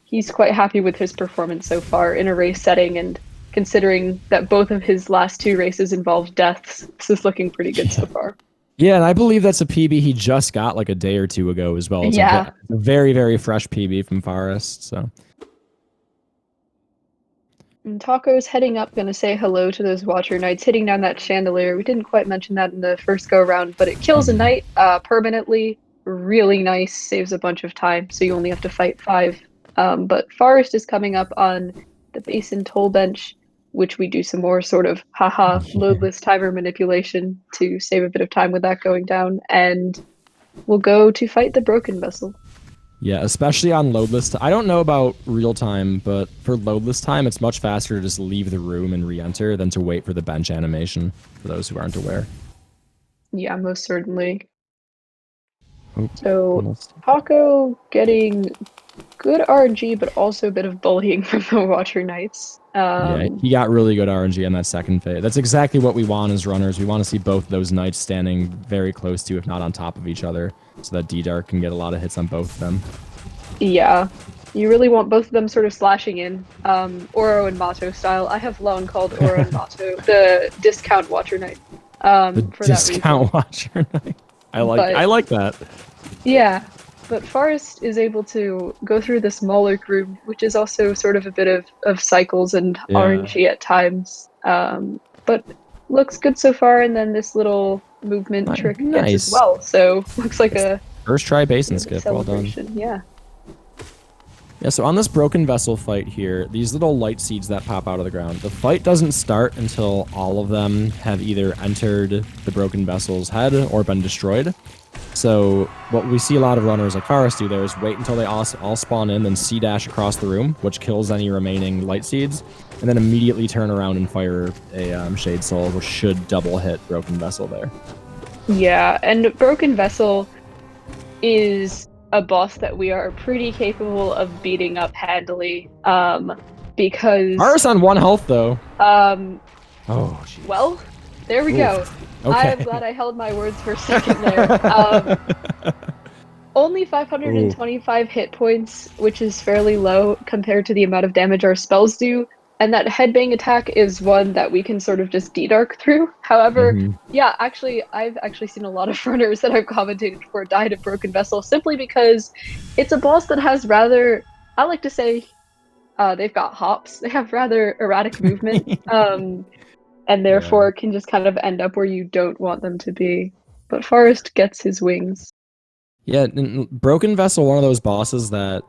he's quite happy with his performance so far in a race setting, and considering that both of his last 2 races involved deaths, this is looking pretty good so far. Yeah, and I believe that's a PB he just got like a day or 2 ago as well. It's Yeah. a very, very fresh PB from Pharest, so. And Taco's heading up, gonna say hello to those Watcher Knights, hitting down that chandelier. We didn't quite mention that in the first go around, but it kills a knight permanently. Really nice, saves a bunch of time, so you only have to fight 5. But Pharest is coming up on the Basin toll bench, which we do some more sort of loadless timer manipulation to save a bit of time with that going down, and we'll go to fight the Broken Vessel. Yeah, especially on loadless. I don't know about real time, but for loadless time, it's much faster to just leave the room and re-enter than to wait for the bench animation, for those who aren't aware. Yeah, most certainly. Oops. So, Taco getting good RNG, but also a bit of bullying from the Watcher Knights. Yeah, he got really good RNG on that second phase. That's exactly what we want as runners. We want to see both those knights standing very close to, if not on top of each other, so that D-Dark can get a lot of hits on both of them. Yeah, you really want both of them sort of slashing in, Oro and Mato style. I have long called Oro and Mato the discount Watcher Knight. The for discount Watcher Knight. I like that. Yeah, but Pharest is able to go through the smaller room, which is also sort of a bit of cycles and RNG at times. But looks good so far, and then this little movement trick gets as well. So looks like a first try basin skip. Well done. Yeah. Yeah, so on this Broken Vessel fight here, these little light seeds that pop out of the ground, the fight doesn't start until all of them have either entered the Broken Vessel's head or been destroyed. So what we see a lot of runners like Pharest do there is wait until they all spawn in, then C-dash across the room, which kills any remaining light seeds, and then immediately turn around and fire a Shade Soul, which should double hit Broken Vessel there. Yeah, and Broken Vessel is a boss that we are pretty capable of beating up handily, because... Pharest on 1 health, though. Oh, geez. Well, there we go. Okay. I'm glad I held my words for a second there. Only 525 hit points, which is fairly low compared to the amount of damage our spells do. And that headbang attack is one that we can sort of just D-Dark through. However, yeah, actually, I've actually seen a lot of runners that I've commentated for died of Broken Vessel simply because it's a boss that has rather, I like to say, they've got hops. They have rather erratic movement, and therefore can just kind of end up where you don't want them to be. But Pharest gets his wings. Yeah, Broken Vessel, one of those bosses that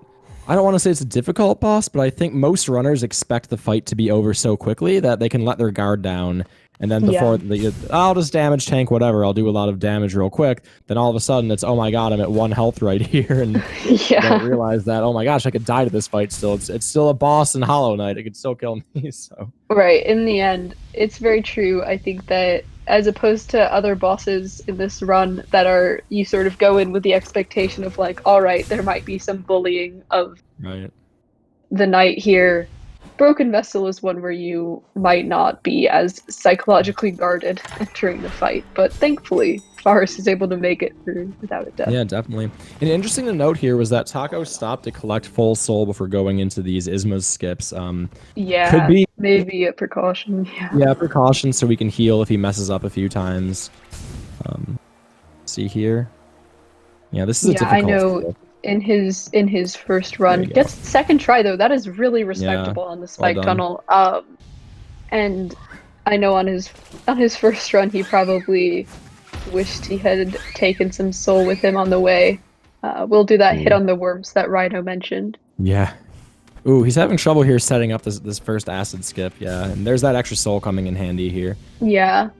I don't want to say it's a difficult boss, but I think most runners expect the fight to be over so quickly that they can let their guard down, and then before I'll just damage tank whatever, I'll do a lot of damage real quick. Then all of a sudden it's, oh my god, I'm at 1 health right here, and don't realize that, oh my gosh, I could die to this fight still. It's still a boss in Hollow Knight. It could still kill me. So right, in the end, it's very true. I think that as opposed to other bosses in this run that are, you sort of go in with the expectation of like, all right, there might be some bullying of the knight here. Broken Vessel is one where you might not be as psychologically guarded entering the fight, but thankfully, Pharest is able to make it through without a death. Yeah, definitely. And interesting to note here was that Taco stopped to collect full soul before going into these Isma's skips. Yeah, could be maybe a precaution. Yeah, precaution so we can heal if he messes up a few times. See here. Yeah, this is a difficult. I know. Skill. In his first run, gets second try though. That is really respectable on the spike tunnel. And I know on his first run he probably wished he had taken some soul with him on the way. We'll do that hit Ooh. on the worms that Rhino mentioned. Yeah. Ooh, he's having trouble here setting up this first acid skip. Yeah, and there's that extra soul coming in handy here. Yeah.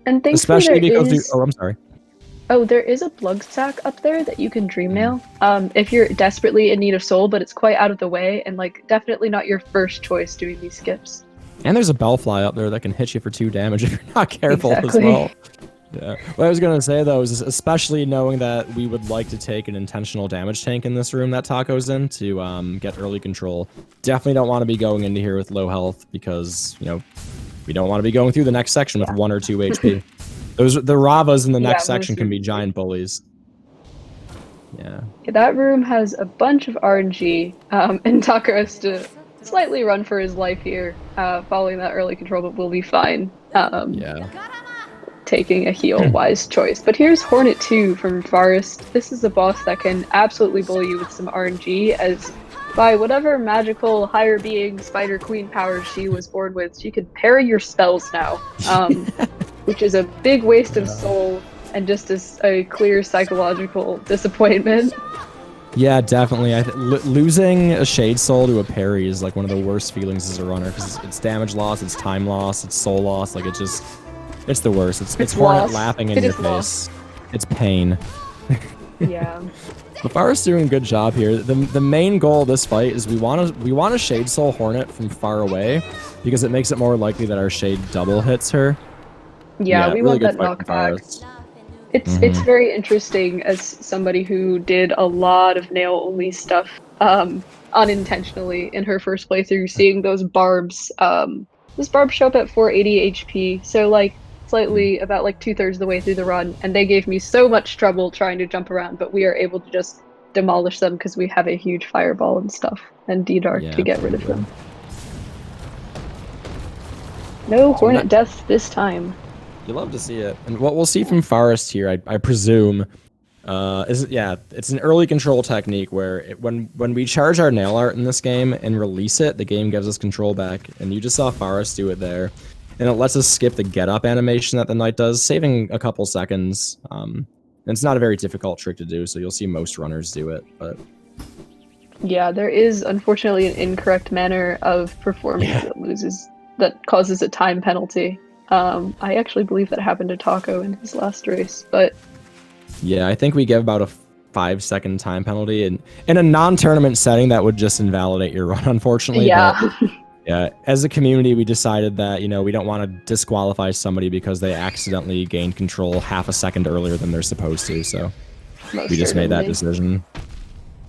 And thankfully Especially because you. Oh, I'm sorry. there is a plug sack up there that you can dream mail. If you're desperately in need of soul, but it's quite out of the way and like definitely not your first choice doing these skips. And there's a bellfly up there that can hit you for 2 damage if you're not careful as Exactly. well. Yeah. What I was gonna say though is especially knowing that we would like to take an intentional damage tank in this room that Taco's in to get early control. Definitely don't want to be going into here with low health because we don't want to be going through the next section with 1 or 2 HP. The Ravas in the next section can be giant bullies. Yeah. That room has a bunch of RNG, and Taco has to slightly run for his life here, following that early control, but we'll be fine. Yeah. Taking a heal wise choice. But here's Hornet 2 from Pharest. This is a boss that can absolutely bully you with some RNG, as by whatever magical higher being spider queen power she was born with, she could parry your spells now, which is a big waste of soul and just a clear psychological disappointment. Yeah, definitely. Losing a Shade Soul to a parry is like one of the worst feelings as a runner because it's damage loss, it's time loss, it's soul loss. Like it's the worst. It's Hornet laughing in your face. It's pain. Yeah. But Pharest doing a good job here. The main goal of this fight is we want to Shade Soul Hornet from far away because it makes it more likely that our Shade double hits her. Yeah, we really want that knockback. It's very interesting as somebody who did a lot of nail only stuff unintentionally in her first playthrough, seeing those barbs show up at 480 HP, so like slightly about like 2/3 of the way through the run, and they gave me so much trouble trying to jump around, but we are able to just demolish them because we have a huge fireball and stuff and D-Dark to get rid of them. No Hornet deaths this time. You love to see it. And what we'll see from Pharest here, I presume, it's an early control technique where when we charge our nail art in this game and release it, the game gives us control back. And you just saw Pharest do it there. And it lets us skip the get up animation that the knight does, saving a couple seconds. And it's not a very difficult trick to do, so you'll see most runners do it. But yeah, there is unfortunately an incorrect manner of performing that causes a time penalty. I actually believe that happened to Taco in his last race, but yeah, I think we give about a 5-second time penalty, and in a non-tournament setting that would just invalidate your run, unfortunately. Yeah. But yeah, as a community, we decided that we don't want to disqualify somebody because they accidentally gained control half a second earlier than they're supposed to. So we just made that decision.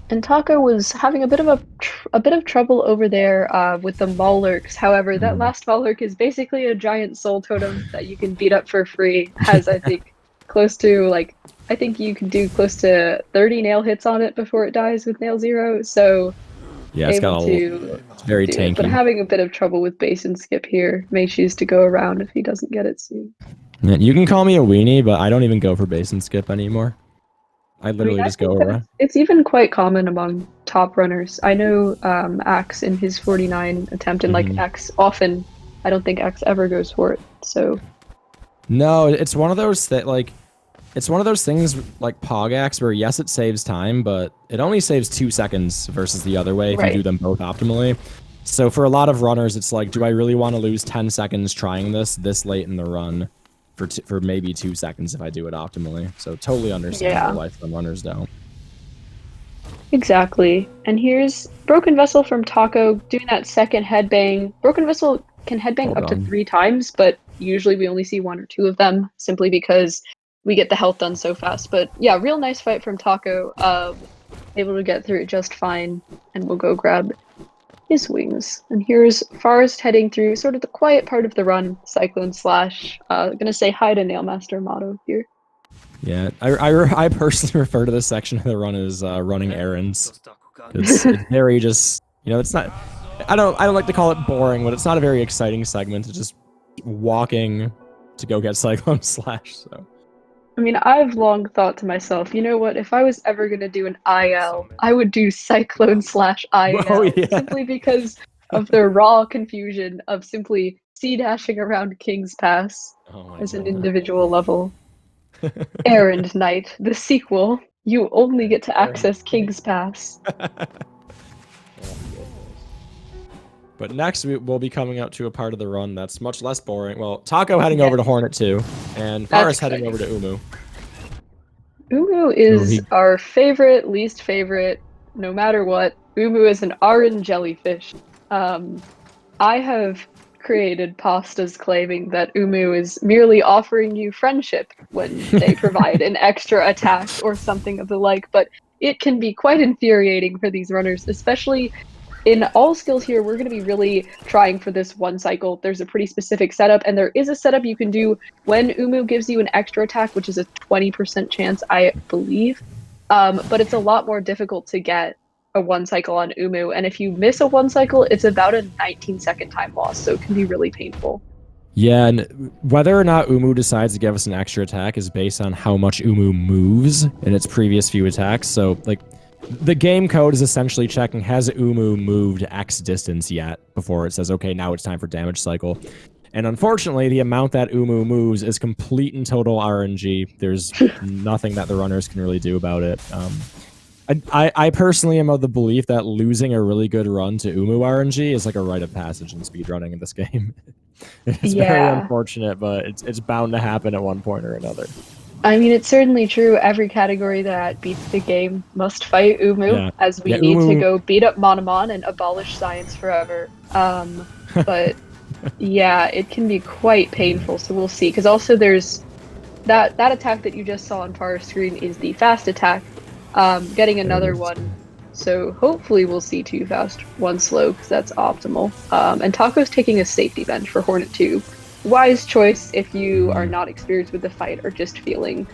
And Taco was having a bit of trouble over there with the Maulurks. However, that last Maulurk is basically a giant soul totem that you can beat up for free. Has I think I think you can do close to 30 nail hits on it before it dies with nail 0. So yeah, it's very tanky. But having a bit of trouble with base and skip here. May choose to go around if he doesn't get it soon. Yeah, you can call me a weenie, but I don't even go for base and skip anymore. I literally just go around. It's even quite common among top runners. I know Axe in his 49 attempt, and like Axe often, I don't think Axe ever goes for it. So no, it's one of those that it's one of those things like Pog Axe where yes, it saves time, but it only saves 2 seconds versus the other way if you do them both optimally. So for a lot of runners, it's like, do I really want to lose 10 seconds trying this late in the run? For maybe 2 seconds if I do it optimally. So totally understandable why some runners don't. Exactly. And here's Broken Vessel from Taco doing that second headbang. Broken Vessel can headbang up to 3 times, but usually we only see 1 or 2 of them simply because we get the health done so fast. But yeah, real nice fight from Taco. Able to get through it just fine, and we'll go grab his wings. And here's Pharest heading through sort of the quiet part of the run, Cyclone Slash. Gonna say hi to Nailmaster motto here. Yeah, I personally refer to this section of the run as running errands. It's very just, it's not, I don't like to call it boring, but it's not a very exciting segment. It's just walking to go get Cyclone Slash, so. I mean, I've long thought to myself, you know what, if I was ever going to do an IL, I would do Cyclone Slash IL, simply because of the raw confusion of simply sea dashing around King's Pass Oh my as an god. individual level. Errand Knight, the sequel. You only get to access King's Pass. But next, we'll be coming out to a part of the run that's much less boring. Well, Taco heading over to Hornet 2, and Pharest heading over to Umu. Umu So is our favorite, least favorite, no matter what. Umu is an orange jellyfish. I have created pastas claiming that Umu is merely offering you friendship when they provide an extra attack or something of the like, but it can be quite infuriating for these runners, especially in all skills here. We're going to be really trying for this one cycle. There's a pretty specific setup, and there is a setup you can do when Umu gives you an extra attack, which is a 20% chance, I believe. But it's a lot more difficult to get a one cycle on Umu, and if you miss a one cycle, it's about a 19-second time loss, so it can be really painful. Yeah, and whether or not Umu decides to give us an extra attack is based on how much Umu moves in its previous few attacks. So, like, the game code is essentially checking, has Umu moved X distance yet, before it says, okay, now it's time for damage cycle. And unfortunately, the amount that Umu moves is complete and total RNG. There's nothing that the runners can really do about it. I personally am of the belief that losing a really good run to Umu RNG is like a rite of passage in speedrunning in this game. It's very unfortunate, but it's bound to happen at one point or another. I mean, it's certainly true. Every category that beats the game must fight Umu, as we need to go beat up Monomon and abolish science forever. But yeah, it can be quite painful, so we'll see. Because also there's that attack that you just saw on Pharest screen is the fast attack. Getting another one, so hopefully we'll see 2 fast, 1 slow, because that's optimal. And Taco's taking a safety bench for Hornet 2. Wise choice if you are not experienced with the fight or just feeling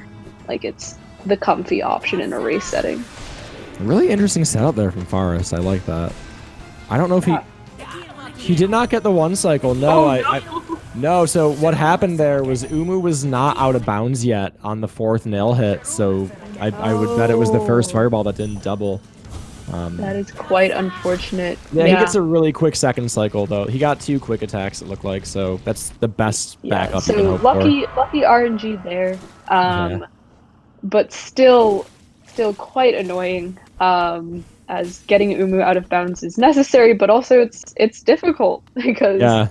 like it's the comfy option in a race setting. Really interesting setup there from Pharest. I like that. I don't know if he did not get the one cycle. No, no. So what happened there was Umu was not out of bounds yet on the 4th nail hit. So I would bet it was the first fireball that didn't double. That is quite unfortunate. Yeah, he gets a really quick 2nd cycle though. He got 2 quick attacks, it looked like, so that's the best backup you can hope for. Lucky RNG there. But still quite annoying. As getting Umu out of bounds is necessary, but also it's difficult because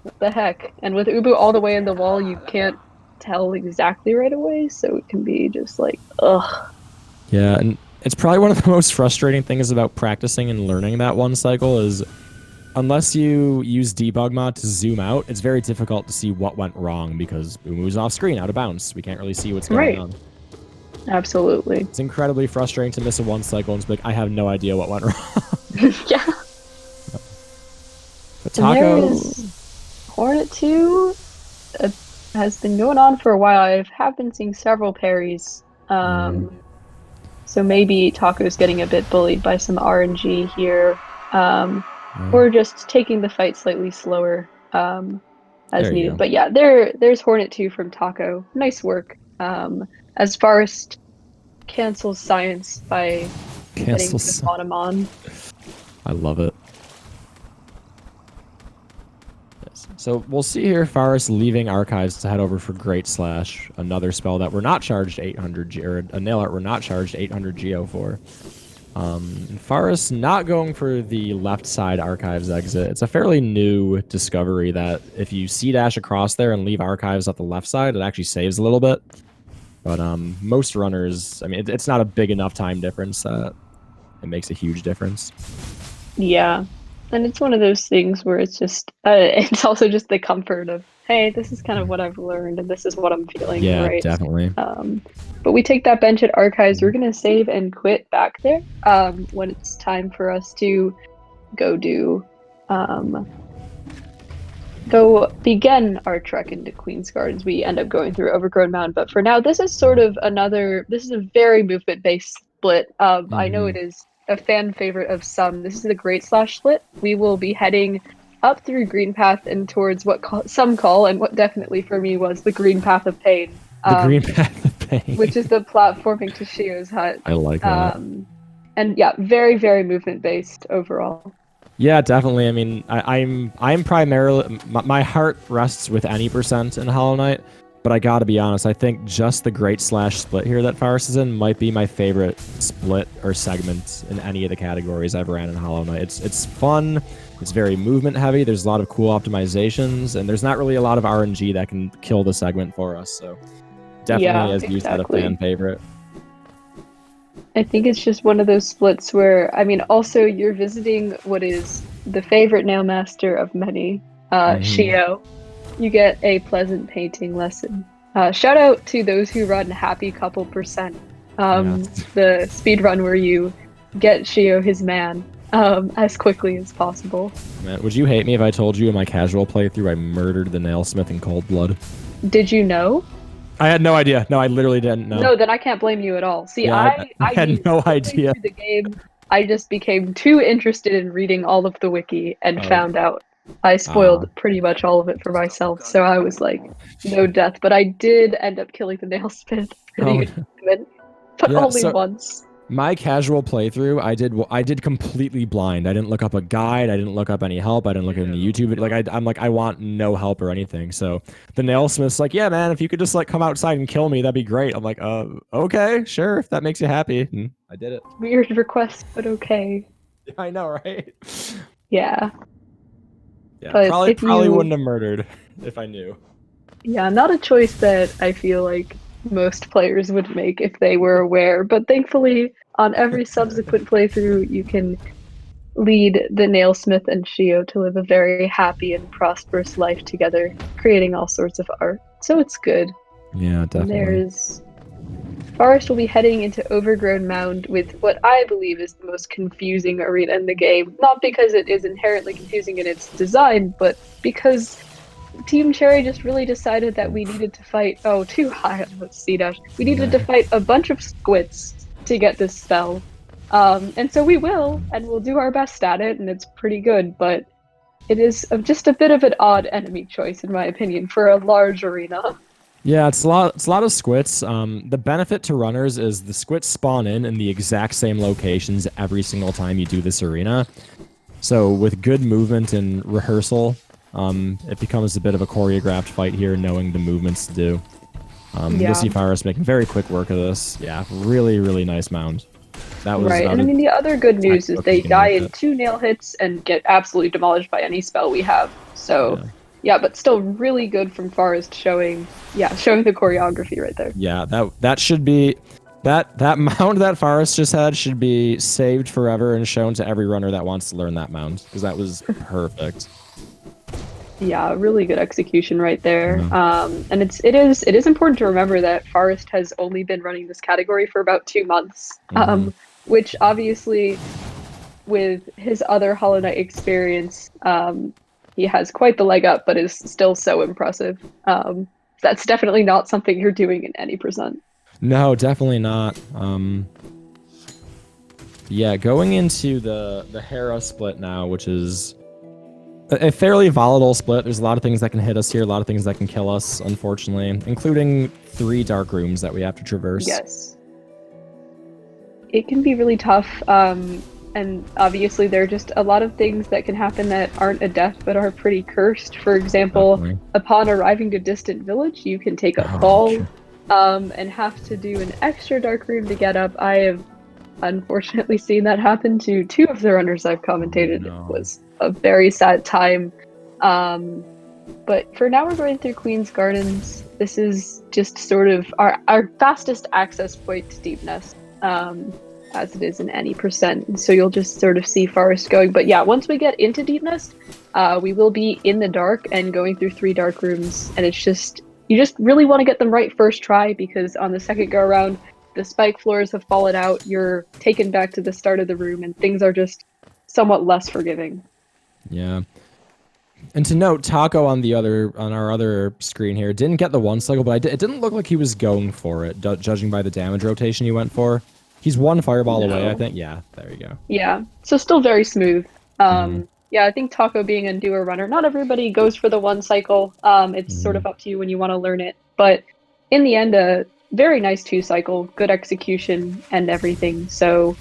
what the heck? And with Umu all the way in the wall, you can't tell exactly right away, so it can be just like, ugh. Yeah, and it's probably one of the most frustrating things about practicing and learning that one cycle is unless you use debug mod to zoom out, it's very difficult to see what went wrong because Umu's off screen, out of bounds. We can't really see what's going on. Absolutely. It's incredibly frustrating to miss a one cycle and just be like, I have no idea what went wrong. Yeah. But Taco... Hornet 2 has been going on for a while. I have been seeing several parries. So maybe Taco's getting a bit bullied by some RNG here. Or just taking the fight slightly slower as needed. But yeah, there's Hornet 2 from Taco. Nice work. As Pharest cancels science by getting the Monomon. I love it. Yes. So we'll see here Pharest leaving Archives to head over for Great Slash, another spell that we're not charged 800 G, or a nail art we're not charged 800 Geo for. Pharest not going for the left side Archives exit. It's a fairly new discovery that if you C-dash across there and leave Archives at the left side, it actually saves a little bit. But most runners, I mean, it's not a big enough time difference that it makes a huge difference. Yeah, and it's one of those things where it's just, it's also just the comfort of, hey, this is kind of what I've learned and this is what I'm feeling, yeah, right? Definitely. But we take that bench at Archives. We're going to save and quit back there when it's time for us to go do, go begin our trek into Queen's Gardens. We end up going through Overgrown Mound, but for now, this is sort of this is a very movement-based split. I know it is a fan favorite of some. This is the Great Slash split. We will be heading up through Green Path and towards what some call, and what definitely for me was the Green Path of Pain. The Green Path of Pain. Which is the platforming to Shio's hut. I like that. And yeah, very, very movement-based overall. Yeah, definitely. I mean, I'm primarily my heart rests with any percent in Hollow Knight, but I gotta be honest. I think just the Great Slash split here that Pharest is in might be my favorite split or segment in any of the categories I've ran in Hollow Knight. It's fun. It's very movement heavy. There's a lot of cool optimizations, and there's not really a lot of RNG that can kill the segment for us. So definitely, Yeah, as you said, a fan exactly. favorite. I think it's just one of those splits where, I mean, also you're visiting what is the favorite nail master of many, Hmm. Shio. You get a pleasant painting lesson. Shout out to those who run Happy Couple Percent, Yes. the speed run where you get Shio his man as quickly as possible. Man, would you hate me if I told you in my casual playthrough I murdered the nailsmith in cold blood? Did you know? I had no idea. No, I literally didn't know. No, then I can't blame you at all. See, Yeah, I I had knew no midway idea. through the game, I just became too interested in reading all of the wiki and Oh, found out. I ah, spoiled pretty much all of it for myself, so I was like, no death. But I did end up killing the nailsmith for oh, the no. achievement, but Yeah. only So once. my casual playthrough, I did completely blind. I didn't look up a guide. I didn't look up any help. I didn't look at any YouTube. Like I'm like I want no help or anything. So the nailsmith's like, yeah, man, if you could just like come outside and kill me, that'd be great. I'm like, okay, sure, if that makes you happy. And I did it. Weird request, but okay. I know, right? Yeah, Yeah, but if probably you, wouldn't have murdered if I knew. yeah, not a choice that I feel like most players would make if they were aware. But thankfully, on every subsequent playthrough, you can lead the nailsmith and Shio to live a very happy and prosperous life together, creating all sorts of art. So it's good. Yeah, And definitely. there's Forest will be heading into Overgrown Mound with what I believe is the most confusing arena in the game. Not because it is inherently confusing in its design, but because Team Cherry just really decided that we needed to fight. Oh, too high on the C dash. We needed to fight a bunch of squits to get this spell. And so we will, and we'll do our best at it, and it's pretty good, but it is just a bit of an odd enemy choice, in my opinion, for a large arena. Yeah, it's a lot. It's a lot of squits. The benefit to runners is the squits spawn in the exact same locations every single time you do this arena. So with good movement and rehearsal, it becomes a bit of a choreographed fight here, knowing the movements to do. You'll Yeah, see Pharest making very quick work of this. Yeah, really, really nice mound. That was right. about And I as mean, the other good news is textbook as they you can die make in it. two nail hits and get absolutely demolished by any spell we have. So, Yeah. yeah, but still really good from Forest showing, yeah, showing the choreography right there. Yeah, that should be that mound that Forest just had should be saved forever and shown to every runner that wants to learn that mound because that was perfect. Yeah, really good execution right there. Yeah. And it is important to remember that Forest has only been running this category for about 2 months, Hmm. which obviously with his other Hollow Knight experience, he has quite the leg up, but is still so impressive. That's definitely not something you're doing in any percent. No, definitely not. Yeah, going into the Hera split now, which is a fairly volatile split. There's a lot of things that can hit us here, a lot of things that can kill us, unfortunately, including 3 dark rooms that we have to traverse. Yes, it can be really tough. And obviously, there are just a lot of things that can happen that aren't a death but are pretty cursed. For example, Definitely. upon arriving to distant village, you can take a Oh, fall, and have to do an extra dark room to get up. I have unfortunately seen that happen to two of the runners I've oh commentated. It no. was a very sad time. Um, but for now, we're going through Queen's Gardens. This is just sort of our fastest access point to Deep Nest, as it is in any percent. And so you'll just sort of see Forest going. But yeah, once we get into Deep Nest, we will be in the dark and going through 3 dark rooms. And it's just, you just really want to get them right first try because on the second go around, the spike floors have fallen out. You're taken back to the start of the room, and things are just somewhat less forgiving. Yeah. And to note, Taco on our other screen here didn't get the 1 cycle, but it didn't look like he was going for it, judging by the damage rotation he went for. He's 1 fireball away, I No. think. Yeah, there you go. Yeah, so still very smooth. Hmm. Yeah, I think Taco being a newer runner, not everybody goes for the 1 cycle. It's sort Hmm. of up to you when you want to learn it. But in the end, a very nice 2 cycle, good execution and everything. So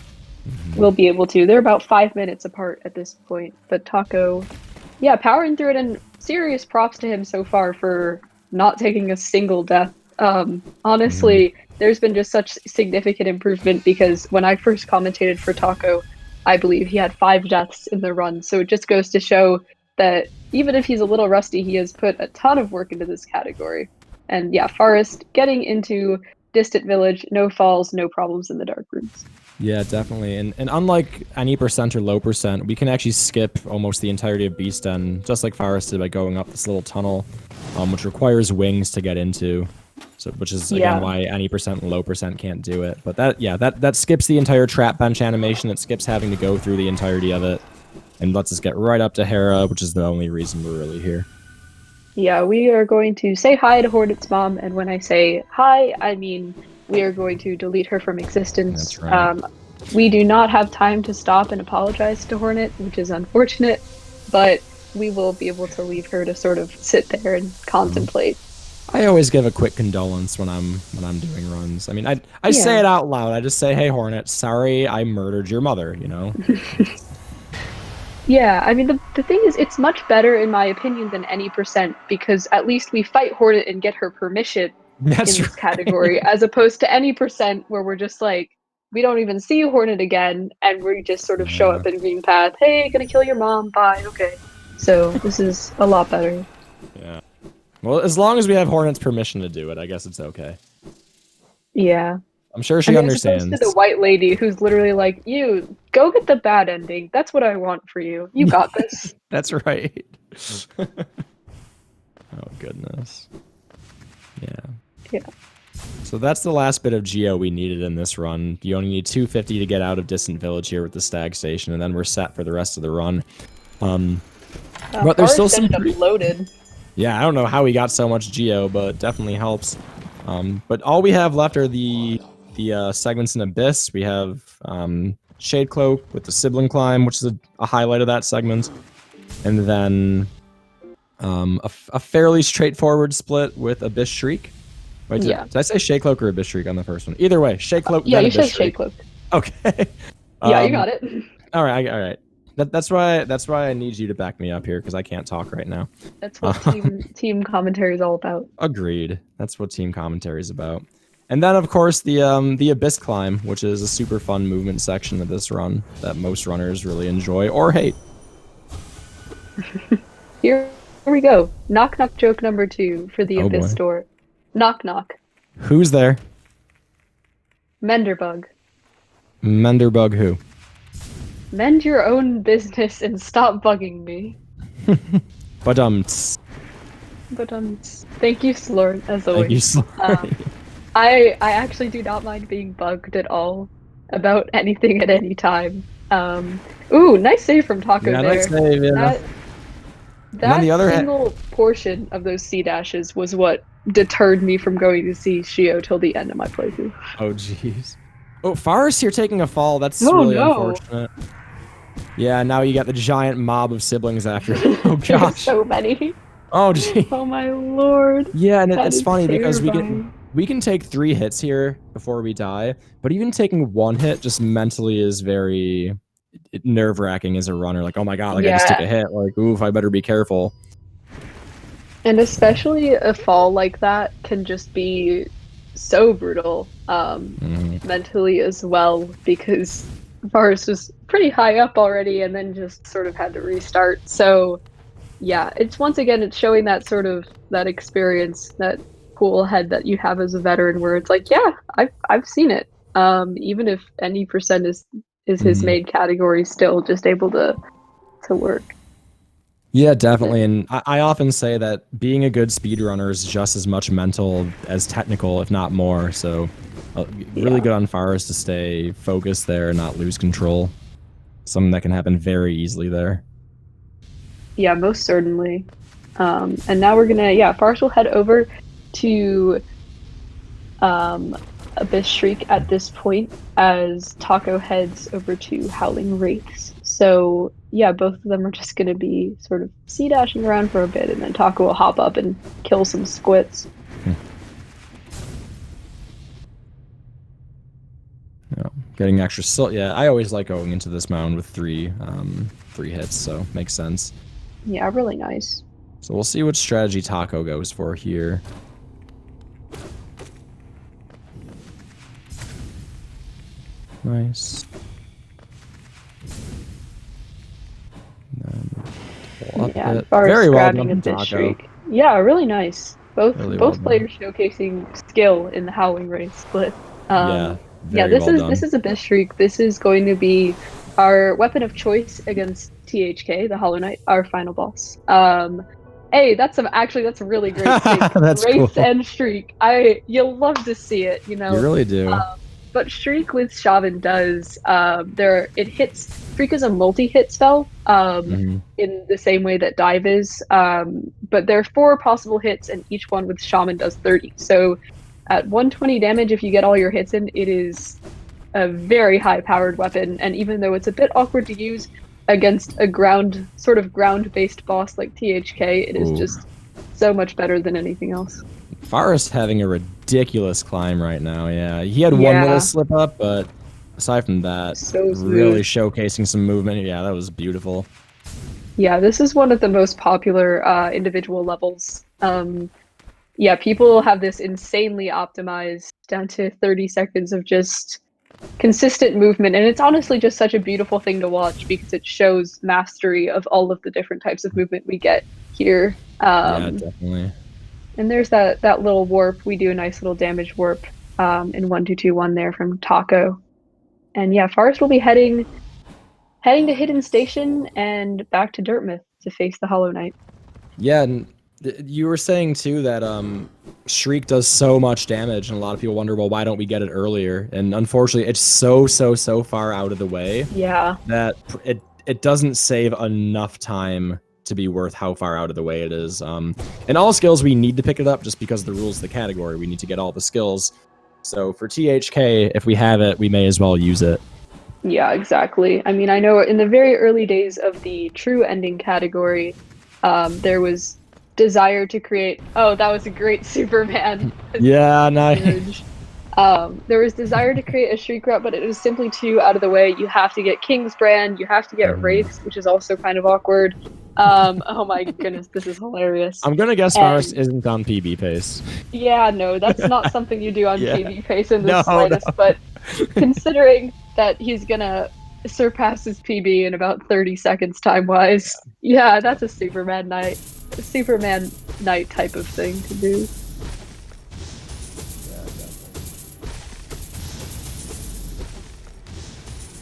will be able to. They're about 5 minutes apart at this point, but Taco, yeah, powering through it, and serious props to him so far for not taking a single death. Honestly, there's been just such significant improvement because when I first commentated for Taco, I believe he had 5 deaths in the run. So it just goes to show that even if he's a little rusty, he has put a ton of work into this category. And yeah, Pharest getting into Distant Village, no falls, no problems in the dark rooms. Yeah, definitely. And unlike any percent or low percent, we can actually skip almost the entirety of Beast Den, just like Pharest did by going up this little tunnel, which requires wings to get into. So, which is again why any percent and low percent can't do it. But that skips the entire trap bench animation. It skips having to go through the entirety of it, and lets us get right up to Hera, which is the only reason we're really here. Yeah, we are going to say hi to Hornet's mom, and when I say hi, I mean we are going to delete her from existence. That's right. We do not have time to stop and apologize to Hornet, which is unfortunate, but we will be able to leave her to sort of sit there and contemplate. I always give a quick condolence when I'm doing runs. I mean, I say it out loud. I just say, "Hey, Hornet, sorry I murdered your mother," you know? Yeah, I mean, the thing is, it's much better, in my opinion, than any percent, because at least we fight Hornet and get her permission in this category, as opposed to any percent where we're just like, we don't even see Hornet again, and we just sort of show up in Green Path, hey, gonna kill your mom, bye, okay. So this is a lot better. Yeah. Well, as long as we have Hornet's permission to do it, I guess it's okay. Yeah. I'm sure she understands. As opposed to the white lady who's literally like, you, go get the bad ending. That's what I want for you. You got this. That's right. Oh, goodness. Yeah. So that's the last bit of Geo we needed in this run. You only need 250 to get out of Distant Village here with the Stag Station, and then we're set for the rest of the run. But there's still some loaded. Yeah, I don't know how we got so much Geo, but it definitely helps. But all we have left are the segments in Abyss. We have Shade Cloak with the Sibling Climb, which is a highlight of that segment. And then a fairly straightforward split with Abyss Shriek. Wait, did I say Shade Cloak or Abyss Shriek on the first one? Either way, Shade Cloak. Yeah, you said Shade Cloak. Okay. Yeah, you got it. All right. That's why I need you to back me up here, because I can't talk right now. That's what team commentary is all about. Agreed. That's what team commentary is about. And then, of course, the Abyss Climb, which is a super fun movement section of this run that most runners really enjoy or hate. Here we go. Knock knock joke number 2 for the Abyss store. Knock knock. Who's there? Menderbug. Menderbug who? Mend your own business and stop bugging me. But thank you, Slorn, as always. Thank you, Slorn. I actually do not mind being bugged at all about anything at any time. Ooh, nice save from Taco there. Nice save, yeah. That single portion of those C-dashes was what deterred me from going to see Shio till the end of my playthrough. Oh, jeez. Oh, Pharest here taking a fall. That's really unfortunate. Yeah, now you got the giant mob of siblings after you. Oh, gosh. There's so many. Oh, gee. Oh, my lord. Yeah, and it's funny because we can take 3 hits here before we die, but even taking 1 hit just mentally is very nerve-wracking as a runner. Like, oh my god, like I just took a hit. Like, oof, I better be careful. And especially a fall like that can just be so brutal mentally as well, because Pharest was pretty high up already and then just sort of had to restart. So yeah, it's once again, it's showing that sort of that experience, that cool head that you have as a veteran, where it's like, yeah, I've seen it. Even if any percent is his main category, still just able to work. Yeah, definitely. And I often say that being a good speedrunner is just as much mental as technical, if not more. So really good on Pharest to stay focused there and not lose control. Something that can happen very easily there. Yeah, most certainly. And now we're gonna, Pharest will head over to Abyss Shriek at this point as Taco heads over to Howling Wraiths. So yeah, both of them are just going to be sort of C-dashing around for a bit, and then Taco will hop up and kill some squits. Yeah. Getting extra sil. Yeah, I always like going into this mound with three hits, so makes sense. Yeah, really nice. So we'll see what strategy Taco goes for here. Nice. Yeah, Very Pharest well grabbing a done, bit Taco. streak. Yeah, really nice. Both Really well players showcasing skill in the howling race, but Yeah, yeah, very well this done. is a bit streak. This is going to be our weapon of choice against THK, the Hollow Knight, our final boss. Hey, that's that's a really great sync. That's Race cool. and streak. You'll love to see it, you You know. really do. But Shriek with Shaman does it hits. Shriek is a multi-hit spell Hmm. in the same way that Dive is. But there are 4 possible hits, and each one with Shaman does 30. So at 120 damage, if you get all your hits in, it is a very high-powered weapon. And even though it's a bit awkward to use against a ground-based boss like THK, it is Ooh. just so much better than anything else. Pharest having a ridiculous climb right now, yeah. He had one little Yeah, slip up, but aside from that, so really smooth. showcasing some movement. Yeah, that was beautiful. Yeah, this is one of the most popular individual levels. Yeah, people have this insanely optimized down to 30 seconds of just consistent movement. And it's honestly just such a beautiful thing to watch because it shows mastery of all of the different types of movement we get here. Yeah, definitely. And there's that little warp. We do a nice little damage warp in 1-2-2-1 there from Taco. And yeah, Forest will be heading to Hidden Station and back to Dirtmouth to face the Hollow Knight. Yeah, and you were saying too that Shriek does so much damage, and a lot of people wonder, well, why don't we get it earlier? And unfortunately, it's so far out of the way Yeah. that it doesn't save enough time to be worth how far out of the way it is. In all skills, we need to pick it up just because of the rules of the category. We need to get all the skills. So for THK, if we have it, we may as well use it. Yeah, exactly. I mean, I know in the very early days of the true ending category, there was desire to create. Oh, that was a great Superman. Yeah, nice. Urge. There was desire to create a Shriek route, but it was simply too out of the way. You have to get King's Brand, you have to get Wraiths, which is also kind of awkward. Oh my goodness, this is hilarious. I'm gonna guess And Pharest isn't on PB pace. yeah, no, that's not something you do on Yeah. PB pace in the No, slightest, no. but considering that he's gonna surpass his PB in about 30 seconds time wise, yeah, that's a Superman night type of thing to do.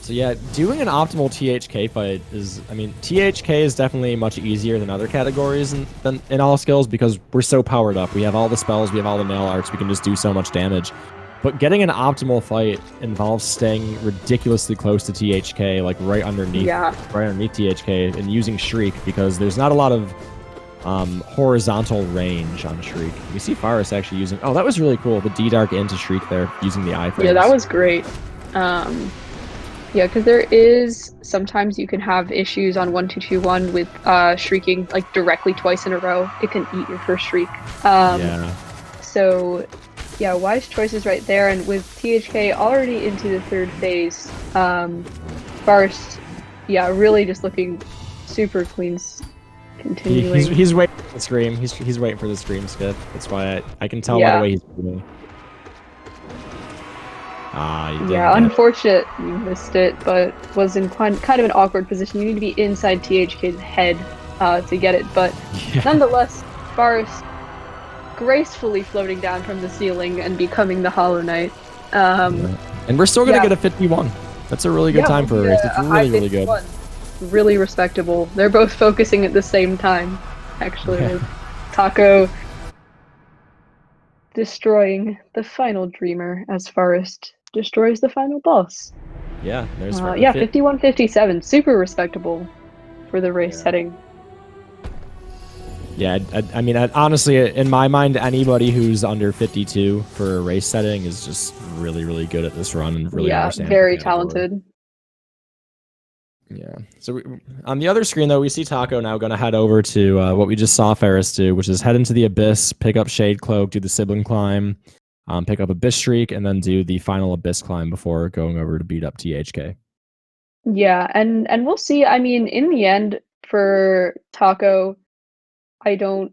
So yeah, doing an optimal THK fight is, I mean, THK is definitely much easier than other categories in all skills because we're so powered up. We have all the spells, we have all the nail arts, we can just do so much damage. But getting an optimal fight involves staying ridiculously close to THK, like right underneath THK, and using Shriek because there's not a lot of horizontal range on Shriek. We see Pharest actually using, oh, that was really cool, the D-Dark into Shriek there, using the iframes. Yeah, that was great. Yeah, because there is sometimes you can have issues on 1-2-2-1 with shrieking like directly twice in a row. It can eat your first shriek. Yeah. So yeah, wise choices right there. And with THK already into the 3rd phase, Pharest, yeah, really just looking super clean. Continuing. He's waiting for the scream. He's waiting for the scream skip. That's why I can tell by the way he's moving. Yeah, unfortunate you missed it, but was in kind of an awkward position. You need to be inside THK's head to get it, but nonetheless, Pharest gracefully floating down from the ceiling and becoming the Hollow Knight. And we're still gonna get a 51. That's a really good time for a race. It's really good. Really respectable. They're both focusing at the same time, actually. With Taco destroying the final Dreamer as Pharest destroys the final boss. Yeah, there's 51-57, super respectable for the race setting. Yeah, I mean, honestly, in my mind, anybody who's under 52 for a race setting is just really good at this run and really understands. Very talented. Yeah. So on the other screen, though, we see Taco now going to head over to what we just saw Pharest do, which is head into the Abyss, pick up Shade Cloak, do the Sibling Climb. pick up Abyss Streak, and then do the final Abyss climb before going over to beat up THK. Yeah, and we'll see. I mean, in the end, for Taco, I don't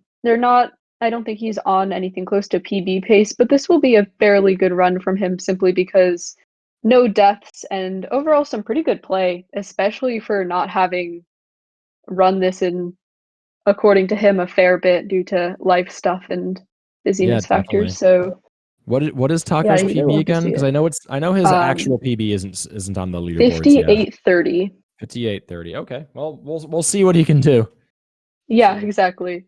think he's on anything close to PB pace, but this will be a fairly good run from him simply because no deaths and overall some pretty good play, especially for not having run this in, according to him, a fair bit due to life stuff and Yeah, busyness factors. definitely. So What is yeah, Taco's you really PB love to again? see Because it. I know his Um, actual PB isn't on the leaderboards yet. 58:30. 58:30. Okay. Well, we'll see what he can do. Yeah, See. exactly.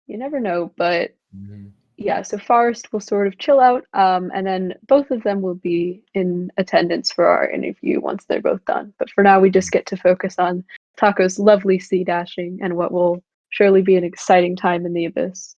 You never know, but Mhm. yeah, so Pharest will sort of chill out, and then both of them will be in attendance for our interview once they're both done. But for now, we just get to focus on Taco's lovely sea dashing and what will surely be an exciting time in the abyss.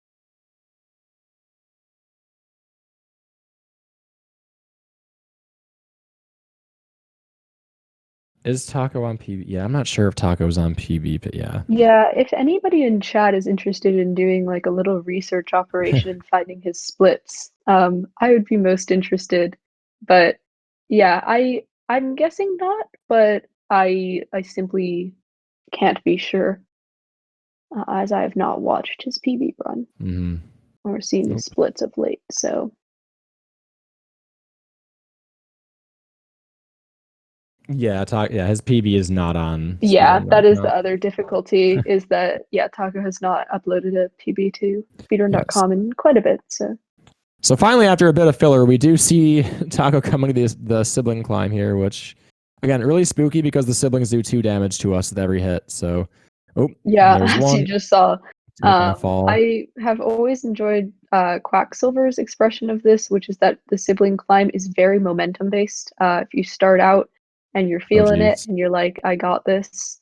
Is Taco on PB? Yeah, I'm not sure if Taco's on PB, but yeah. Yeah, if anybody in chat is interested in doing like a little research operation and finding his splits, I would be most interested. But yeah, I'm guessing not, but I simply can't be sure, as I have not watched his PB run Mhm. or seen the Nope. splits of late. So Yeah, his PB is not on yeah, speedrun right that is now. the other difficulty is that yeah, Taco has not uploaded a PB to Yes. speedrun.com in quite a bit. So finally, after a bit of filler, we do see Taco coming to the sibling climb here, which again really spooky because the siblings do 2 damage to us with every hit. So, oh, Yeah, there's as you one just saw. taking a fall. I have always enjoyed Quacksilver's expression of this, which is that the sibling climb is very momentum based. If you start out and you're Oh, feeling it geez. and you're like, I got this,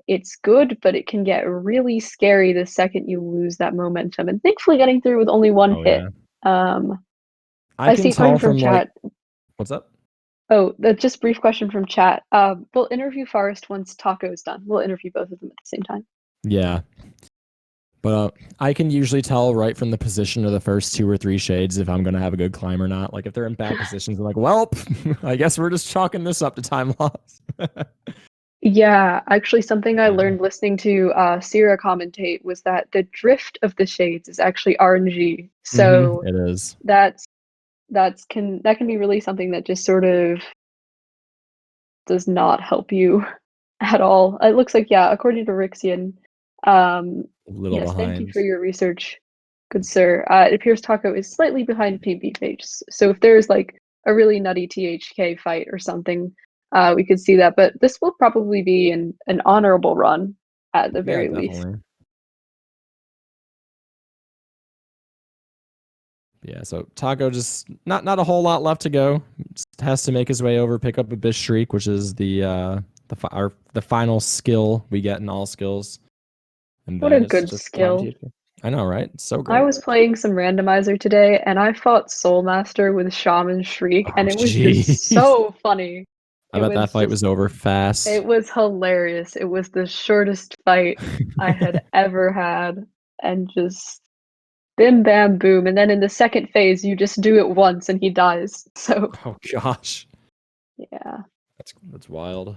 it's good, but it can get really scary the second you lose that momentum. And thankfully, getting through with only one Oh, hit. yeah. Um, I I can see a question tell from from like, chat. what's up? Oh, that's just brief question from chat. We'll interview Forest once Taco's done. We'll interview both of them at the same time. Yeah. But I can usually tell right from the position of the first 2 or 3 shades if I'm going to have a good climb or not. Like if they're in bad positions, I'm like, well, I guess we're just chalking this up to time loss. Yeah, actually, something I Yeah. learned listening to Sierra commentate was that the drift of the shades is actually RNG. So It is. that's that can be really something that just sort of does not help you at all. It looks like yeah, according to Rixian, A little yes, thank you behind. for your research, good sir. It appears Taco is slightly behind PB page. So if there's like a really nutty THK fight or something, we could see that. But this will probably be an honorable run at the Yeah, very least. definitely. Yeah, so Taco just not a whole lot left to go. Just has to make his way over, pick up Abyss Shriek, which is the final skill we get in all skills, and What a then it's good just climb skill. THK. I know, right? It's so I great. was playing some randomizer today and I fought Soulmaster with Shaman Shriek Oh, and it was just jeez. so funny. I It bet that was fight just was over it fast. was hilarious. It was the shortest fight I had ever had and just bim bam boom. And then in the second phase you just do it once and he dies. So Oh gosh, yeah. that's wild.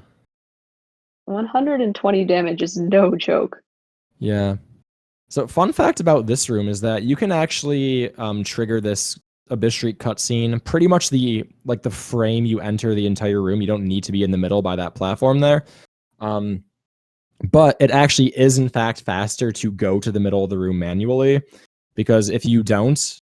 120 damage is no joke. Yeah. So, fun fact about this room is that you can actually trigger this Abyss Street cutscene pretty much the frame you enter the entire room. You don't need to be in the middle by that platform there. Um, but it actually is in fact faster to go to the middle of the room manually because if you don't,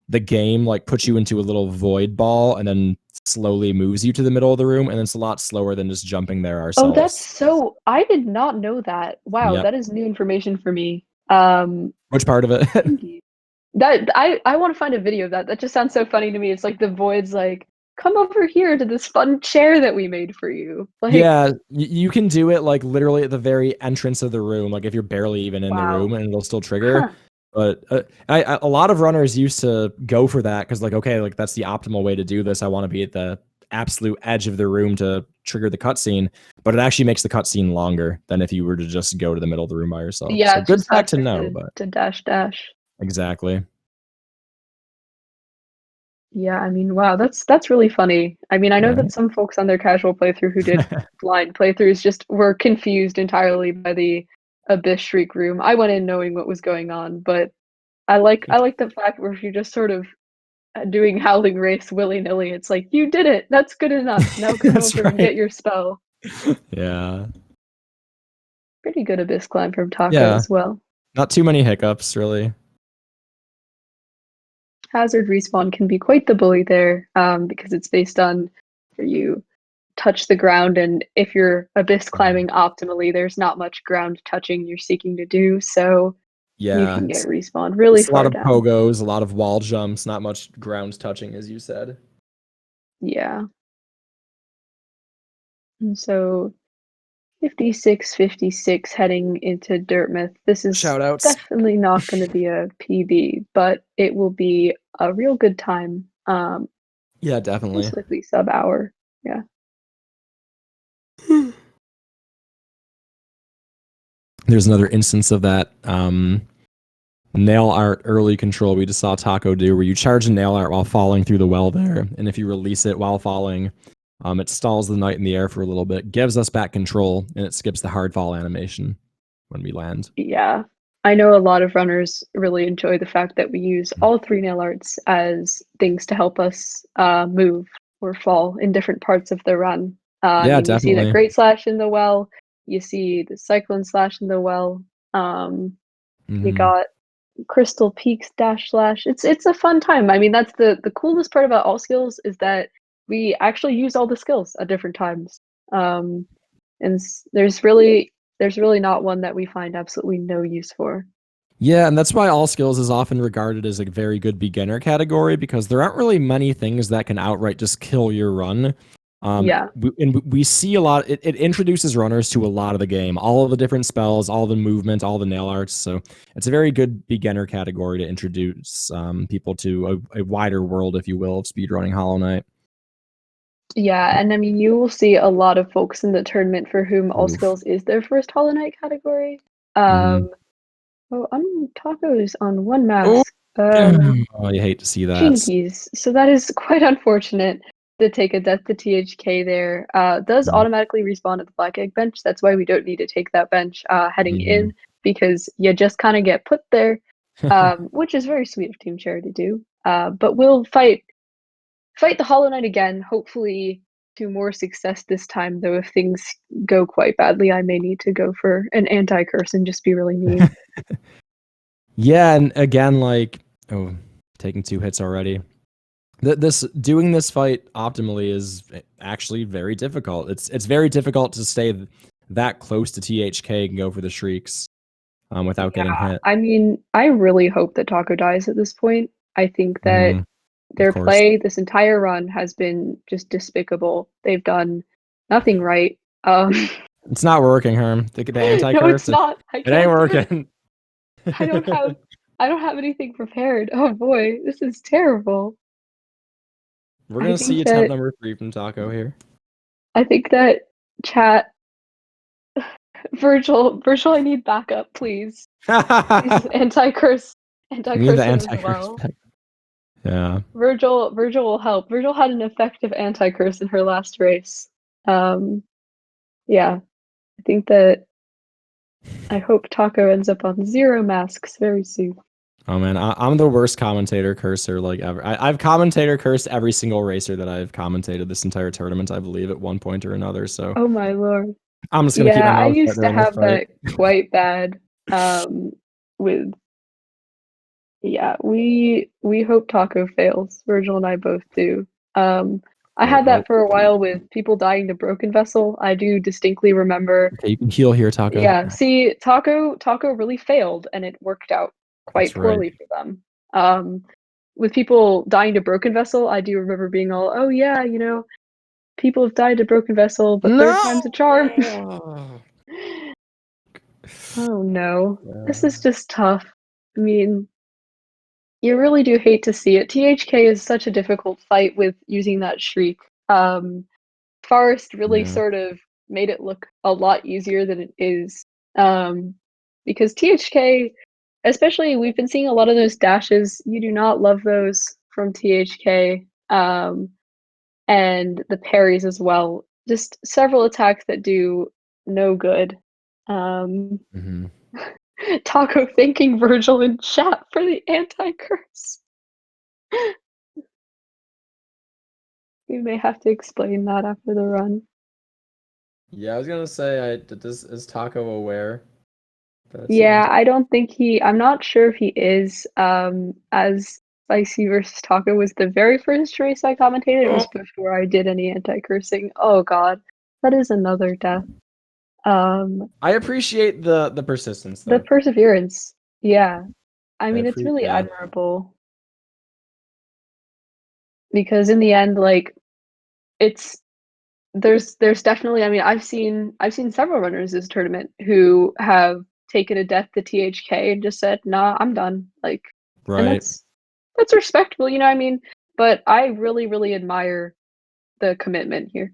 the game like puts you into a little void ball and then slowly moves you to the middle of the room, and it's a lot slower than just jumping there Oh, that's ourselves. so I did not know that. Wow, Yep. that is new information for me. Which part of it? Thank you. That I want to find a video of that. That just sounds so funny to me. It's like the void's like, come over here to this fun chair that we made for you. Like, Yeah, you can do it like literally at the very entrance of the room, like if you're barely even in the wow. room, and it'll still trigger. Huh. But a lot of runners used to go for that because like okay, like that's the optimal way to do this. I want to be at the absolute edge of the room to trigger the cutscene, but it actually makes the cutscene longer than if you were to just go to the middle of the room by yourself. Yeah, So it's good just fact to faster know, to but dash dash. exactly. Yeah, I mean, wow, that's really funny. I mean, I know that Right? some folks on their casual playthrough who did blind playthroughs just were confused entirely by the Abyss Shriek room. I went in knowing what was going on, but I like the fact where if you're just sort of doing Howling Race willy-nilly, it's like, "You did it! That's good enough. Now come That's over and get right. your spell." Yeah. Pretty good Abyss climb from Taco Yeah. as well. Not too many hiccups, really. Hazard respawn can be quite the bully there, because it's based on where you touch the ground, and if you're abyss climbing optimally, there's not much ground touching you're seeking to do, so you Yeah. can get respawned really It's a lot far of down. pogos, a lot of wall jumps, not much ground touching, as you said. Yeah. And so 56, 56 heading into Dirtmouth. This is Shoutouts. definitely not going to be a PB, but it will be a real good time. Yeah, definitely. Most likely sub hour. Yeah. There's another instance of that nail art early control we just saw Taco do, where you charge a nail art while falling through the well there, and if you release it while falling, it stalls the knight in the air for a little bit, gives us back control, and it skips the hard fall animation when we land. Yeah. I know a lot of runners really enjoy the fact that we use all three nail arts as things to help us move or fall in different parts of the run. I Yeah, mean, you see that definitely. Great Slash in the well, you see the Cyclone Slash in the well, you Hmm. got Crystal Peaks Dash Slash. It's a fun time. I mean, that's the coolest part about all skills is that we actually use all the skills at different times. Um, and there's really not one that we find absolutely no use for. Yeah, and that's why all skills is often regarded as a very good beginner category, because there aren't really many things that can outright just kill your run. Yeah. We see a lot. It introduces runners to a lot of the game, all of the different spells, all the movement, all the nail arts. So it's a very good beginner category to introduce people to a wider world, if you will, of speedrunning Hollow Knight. Yeah, and I mean, you will see a lot of folks in the tournament for whom all Oof. skills is their first Hollow Knight category. Mm-hmm. Um, oh, I'm tacos on one Oh, mask. oh, you hate to see that. Jinkies. So that is quite unfortunate to take a death to THK there. Does automatically respawn at the Black Egg bench. That's why we don't need to take that bench heading Mhm. in because you just kind of get put there, which is very sweet of Team Cherry to do. But we'll fight the Hollow Knight again, hopefully to more success this time, though if things go quite badly, I may need to go for an anti-curse and just be really mean. Yeah, and again, like, oh, taking 2 hits already. This doing this fight optimally is actually very difficult. It's very difficult to stay that close to THK and go for the shrieks without getting Yeah, hit. I mean, I really hope that Taco dies at this point. I think that Hmm. Of their course, play this entire run has been just despicable. They've done nothing right. it's not working, Herm. The anti No, it's curse, it not. I ain't can't do it. working. I don't have I don't have anything prepared. Oh boy, this is terrible. We're I gonna think see attempt that number 3 from Taco here. I think that chat Virgil, I need backup, please. Please We need the anti-curse him as anti curse well. back. Yeah. Virgil will help. Virgil had an effective anti-curse in her last race. Um, yeah, I think that I hope Taco ends up on 0 masks very soon. Oh man, I'm the worst commentator cursor like ever. I've commentator cursed every single racer that I've commentated this entire tournament, I believe, at one point or another. So Oh my lord. I'm just gonna keep my Yeah, I mouth shut used to during this have fight. that quite bad. With Yeah, we hope Taco fails. Virgil and I both do. I Oh, had oh, that for a while with people dying to Broken Vessel. I do distinctly remember. okay, you can heal here, Taco. Yeah, see, Taco really failed, and it worked out quite That's right. poorly for them. With people dying to Broken Vessel, I do remember being all, "Oh yeah, people have died to Broken Vessel, but third time's a charm." No. Oh no, this Yeah. is just tough. I mean, you really do hate to see it. THK is such a difficult fight with using that shriek. Pharest really Yeah. sort of made it look a lot easier than it is. Because THK, especially, we've been seeing a lot of those dashes. You do not love those from THK, and the parries as well. Just several attacks that do no good. Hmm. Taco thanking Virgil in chat for the anti-curse. We may have to explain that after the run. Yeah, I was gonna say, is Taco aware that it's the Yeah, anti? I don't think I'm not sure if he is. As Spicy versus Taco was the very first race I commentated. It was before I did any anti-cursing. Oh God, that is another death. I appreciate the persistence The though. perseverance. Yeah. I mean, it's really Yeah. admirable because in the end, like, it's there's definitely, I mean, I've seen several runners this tournament who have taken a death to THK and just said, "Nah, I'm done." Like, and Right. that's respectable, you know what I mean? But I really, really admire the commitment here.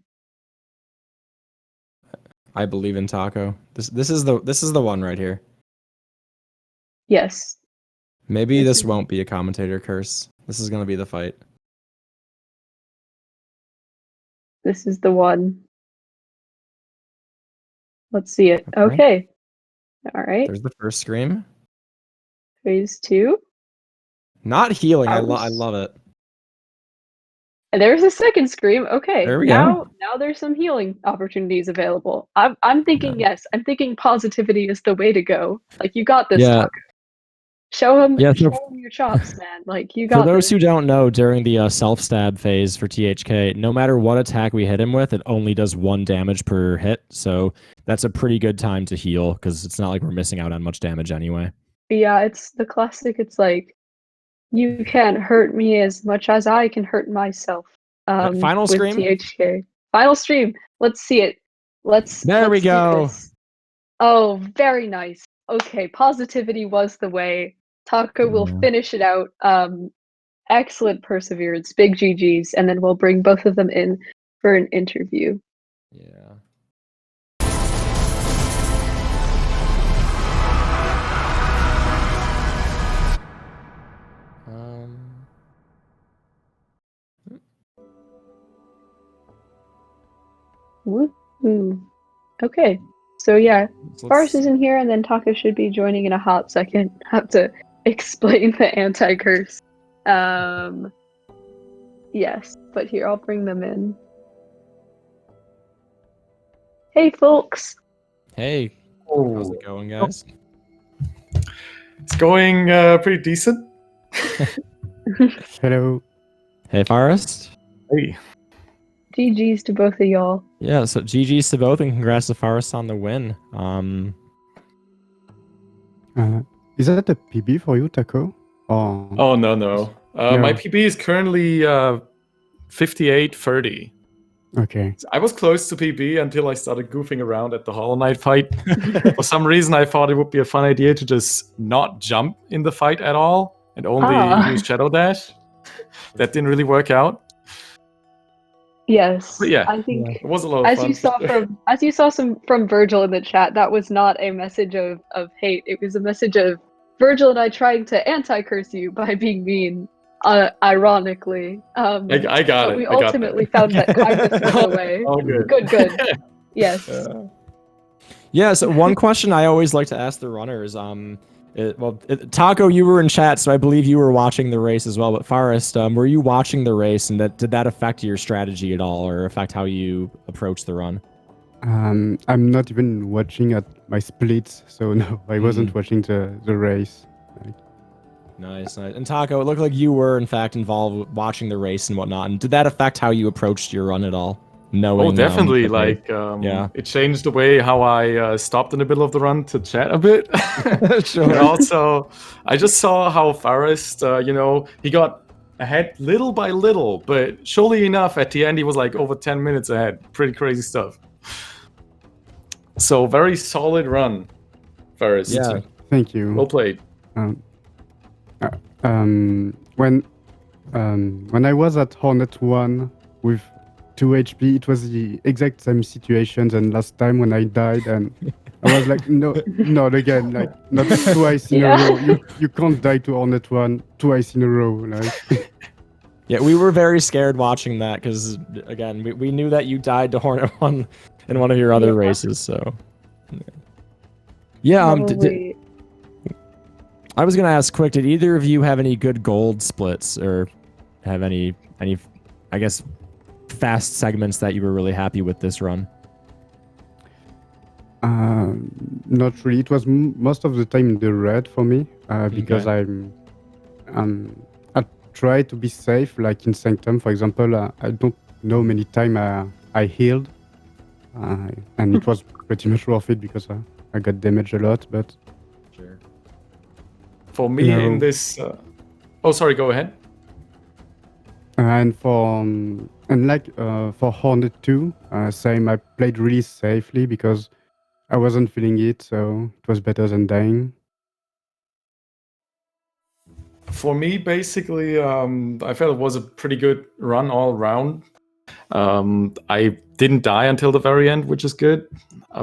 I believe in Taco. This is the one right here. Yes, Maybe this this is won't be a commentator curse. This is gonna be the fight. this is the one. Let's see it. Okay. Okay. All right. There's the first scream. Phase 2. Not healing. I Hours. love it. And there's a second scream. Okay, There we go. now there's some healing opportunities available. I'm Yeah. thinking yes. I'm thinking positivity is the way to go. Like, you got this, Yeah. Taco. Show him Yeah. show So him your chops, man. Like, you for got those this. who don't know, during the self-stab phase for THK, no matter what attack we hit him with, it only does 1 damage per hit. So that's a pretty good time to heal because it's not like we're missing out on much damage anyway. Yeah, it's the classic. It's like, you can't hurt me as much as I can hurt myself. Final With scream. THK. Final stream. Let's see it. There we Let's do go. this. Oh, very nice. Okay, positivity was the way. Taco will Yeah. finish it out. Excellent perseverance, big GGs, and then we'll bring both of them in for an interview. Yeah. Woohoo. Okay, so yeah, So Pharest let's is in here, and then Taco should be joining in a hot second. Have to explain the anti-curse. Yes, but here, I'll bring them in. Hey, folks. Hey, how's it going, guys? It's going pretty decent. Hello. Hey, Pharest. Hey. GGs to both of y'all. Yeah, so GG's to both, and congrats to Pharest on the win. Is that a PB for you, Taco? Or... Oh, no. No. My PB is currently 58-30. Okay. I was close to PB until I started goofing around at the Hollow Knight fight. For some reason, I thought it would be a fun idea to just not jump in the fight at all and only use Shadow Dash. That didn't really work out. Yes, But yeah, I think it was a lot of as fun. you saw from Virgil in the chat, that was not a message of hate. It was a message of Virgil and I trying to anti-curse you by being mean, ironically. I got but it. we I got ultimately that. found that kindness was the way. All good. Good. Yes. Yeah, so one question I always like to ask the runners, Taco, you were in chat, so I believe you were watching the race as well, but Pharest, were you watching the race, and did that affect your strategy at all, or affect how you approach the run? I'm not even watching at my splits, so no, I wasn't watching the race. Nice. And Taco, it looked like you were, in fact, involved watching the race and whatnot, and did that affect how you approched your run at all? Knowing, oh, definitely. Yeah. It changed the way how I stopped in the middle of the run to chat a bit. Sure. And also, I just saw how Pharest, he got ahead little by little, but surely enough, at the end, he was like over 10 minutes ahead. Pretty crazy stuff. So, very solid run, Pharest. Yeah. Thank you. Well played. When I was at Hornet 1 with 2 HP, it was the exact same situation than last time when I died, and I was like, no, not again, like, not twice in a row. You can't die to Hornet 1 twice in a row, like. Yeah, we were very scared watching that because, again, we knew that you died to Hornet 1 in one of your other races, so... Yeah, Probably. I was gonna ask quick, did either of you have any good gold splits, or have any, I guess, fast segments that you were really happy with this run? Not really. It was most of the time in the red for me because Okay. I try to be safe. Like in Sanctum, for example, I don't know many time I healed, and it was pretty much worth it because I got damaged a lot. But Sure. For me, in this... Oh, sorry, go ahead. And for Hornet 2, same. I played really safely because I wasn't feeling it, so it was better than dying. For me, basically, I felt it was a pretty good run all around. I didn't die until the very end, which is good.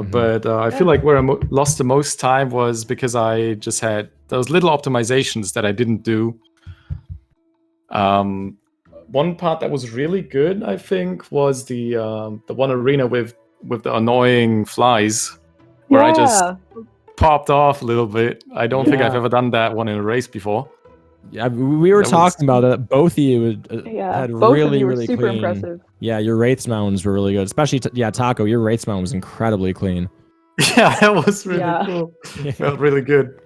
But I feel like where I lost the most time was because I just had those little optimizations that I didn't do. One part that was really good, I think, was the one arena with the annoying flies, where I just popped off a little bit. I don't think I've ever done that one in a race before. Yeah, we were talking about it. Both of you had both really, of you were really super clean. impressive. Yeah, your Wraiths mounts were really good. Especially, Taco, your Wraiths mount was incredibly clean. Yeah, that was really cool. Felt really good.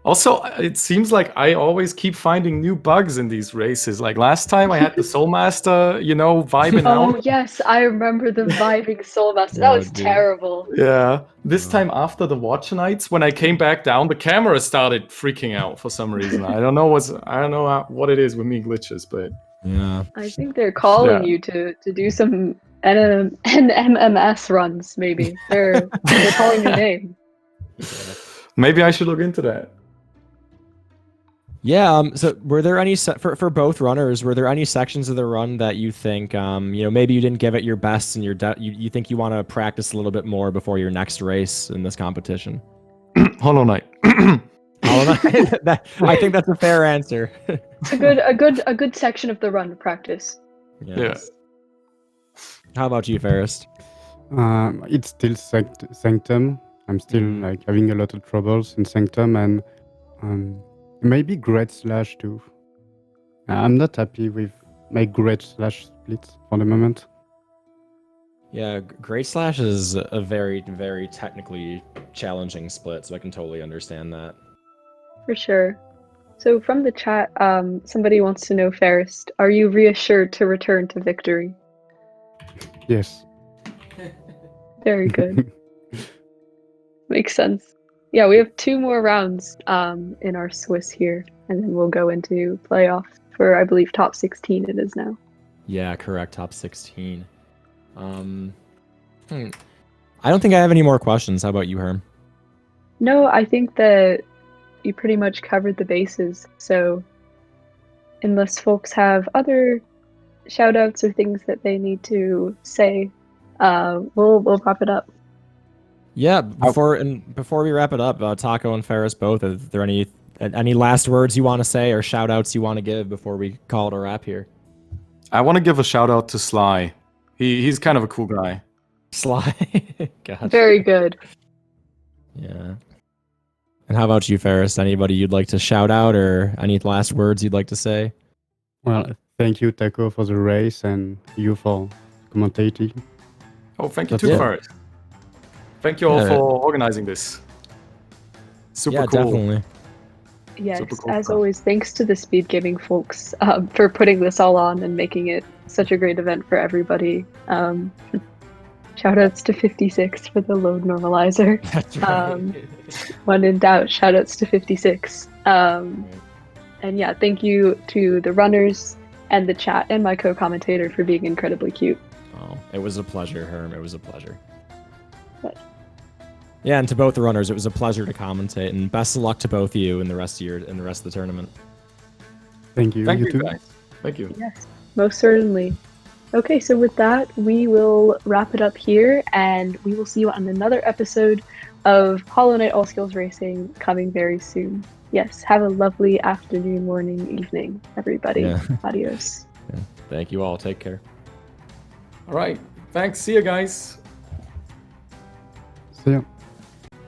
Also, it seems like I always keep finding new bugs in these races. Like last time I had the Soulmaster, vibing out. Oh, yes, I remember the vibing Soulmaster. That was terrible. Yeah. This time after the Watch Nights, when I came back down, the camera started freaking out for some reason. I don't know what it is with me glitches, but yeah. I think they're calling you to do some NMMS runs, maybe. They're calling your name. Maybe I should look into that. Yeah, so were there any, for both runners, were there any sections of the run that you think, maybe you didn't give it your best and you think you want to practice a little bit more before your next race in this competition? Hollow Knight. Hollow Knight? I think that's a fair answer. It's a good section of the run to practice. Yes. Yeah. How about you, Pharest? It's still Sanctum. I'm still having a lot of troubles in Sanctum, and maybe Great Slash too. I'm not happy with my Great Slash splits for the moment. Yeah, Great Slash is a very, very technically challenging split, so I can totally understand that. For sure. So from the chat, somebody wants to know, Pharest, are you reassured to return to victory? Yes. Very good. Makes sense. Yeah, we have 2 more rounds in our Swiss here, and then we'll go into playoff for, I believe, top 16 it is now. Yeah, correct, top 16. I don't think I have any more questions. How about you, Herm? No, I think that you pretty much covered the bases, so unless folks have other shout-outs or things that they need to say, we'll wrap it up. Yeah, before we wrap it up, Taco and Pharest both, are there any last words you want to say or shout-outs you want to give before we call it a wrap here? I want to give a shout-out to Sly. He's kind of a cool guy. Sly? Gotcha. Very good. Yeah. And how about you, Pharest? Anybody you'd like to shout out or any last words you'd like to say? Well, thank you, Taco, for the race and you for commentating. Oh, thank you too, Pharest. Thank you all for organizing this. Super cool. Definitely. Yes, cool as always, thanks to the Speed Gaming folks for putting this all on and making it such a great event for everybody. Shoutouts to 56 for the load normalizer. That's right. When in doubt, shoutouts to 56. And yeah, thank you to the runners and the chat and my co-commentator for being incredibly cute. Oh, it was a pleasure, Herm. It was a pleasure. But, yeah, and to both the runners, it was a pleasure to commentate, and best of luck to both of you in the rest of the tournament. Thank you. Thank you, too. guys. Thank you. Yes, most certainly. Okay, so with that, we will wrap it up here, and we will see you on another episode of Hollow Knight All Skills Racing coming very soon. Yes, have a lovely afternoon, morning, evening, everybody. Yeah. Adios. Thank you all. Take care. All right. Thanks. See you guys. See ya.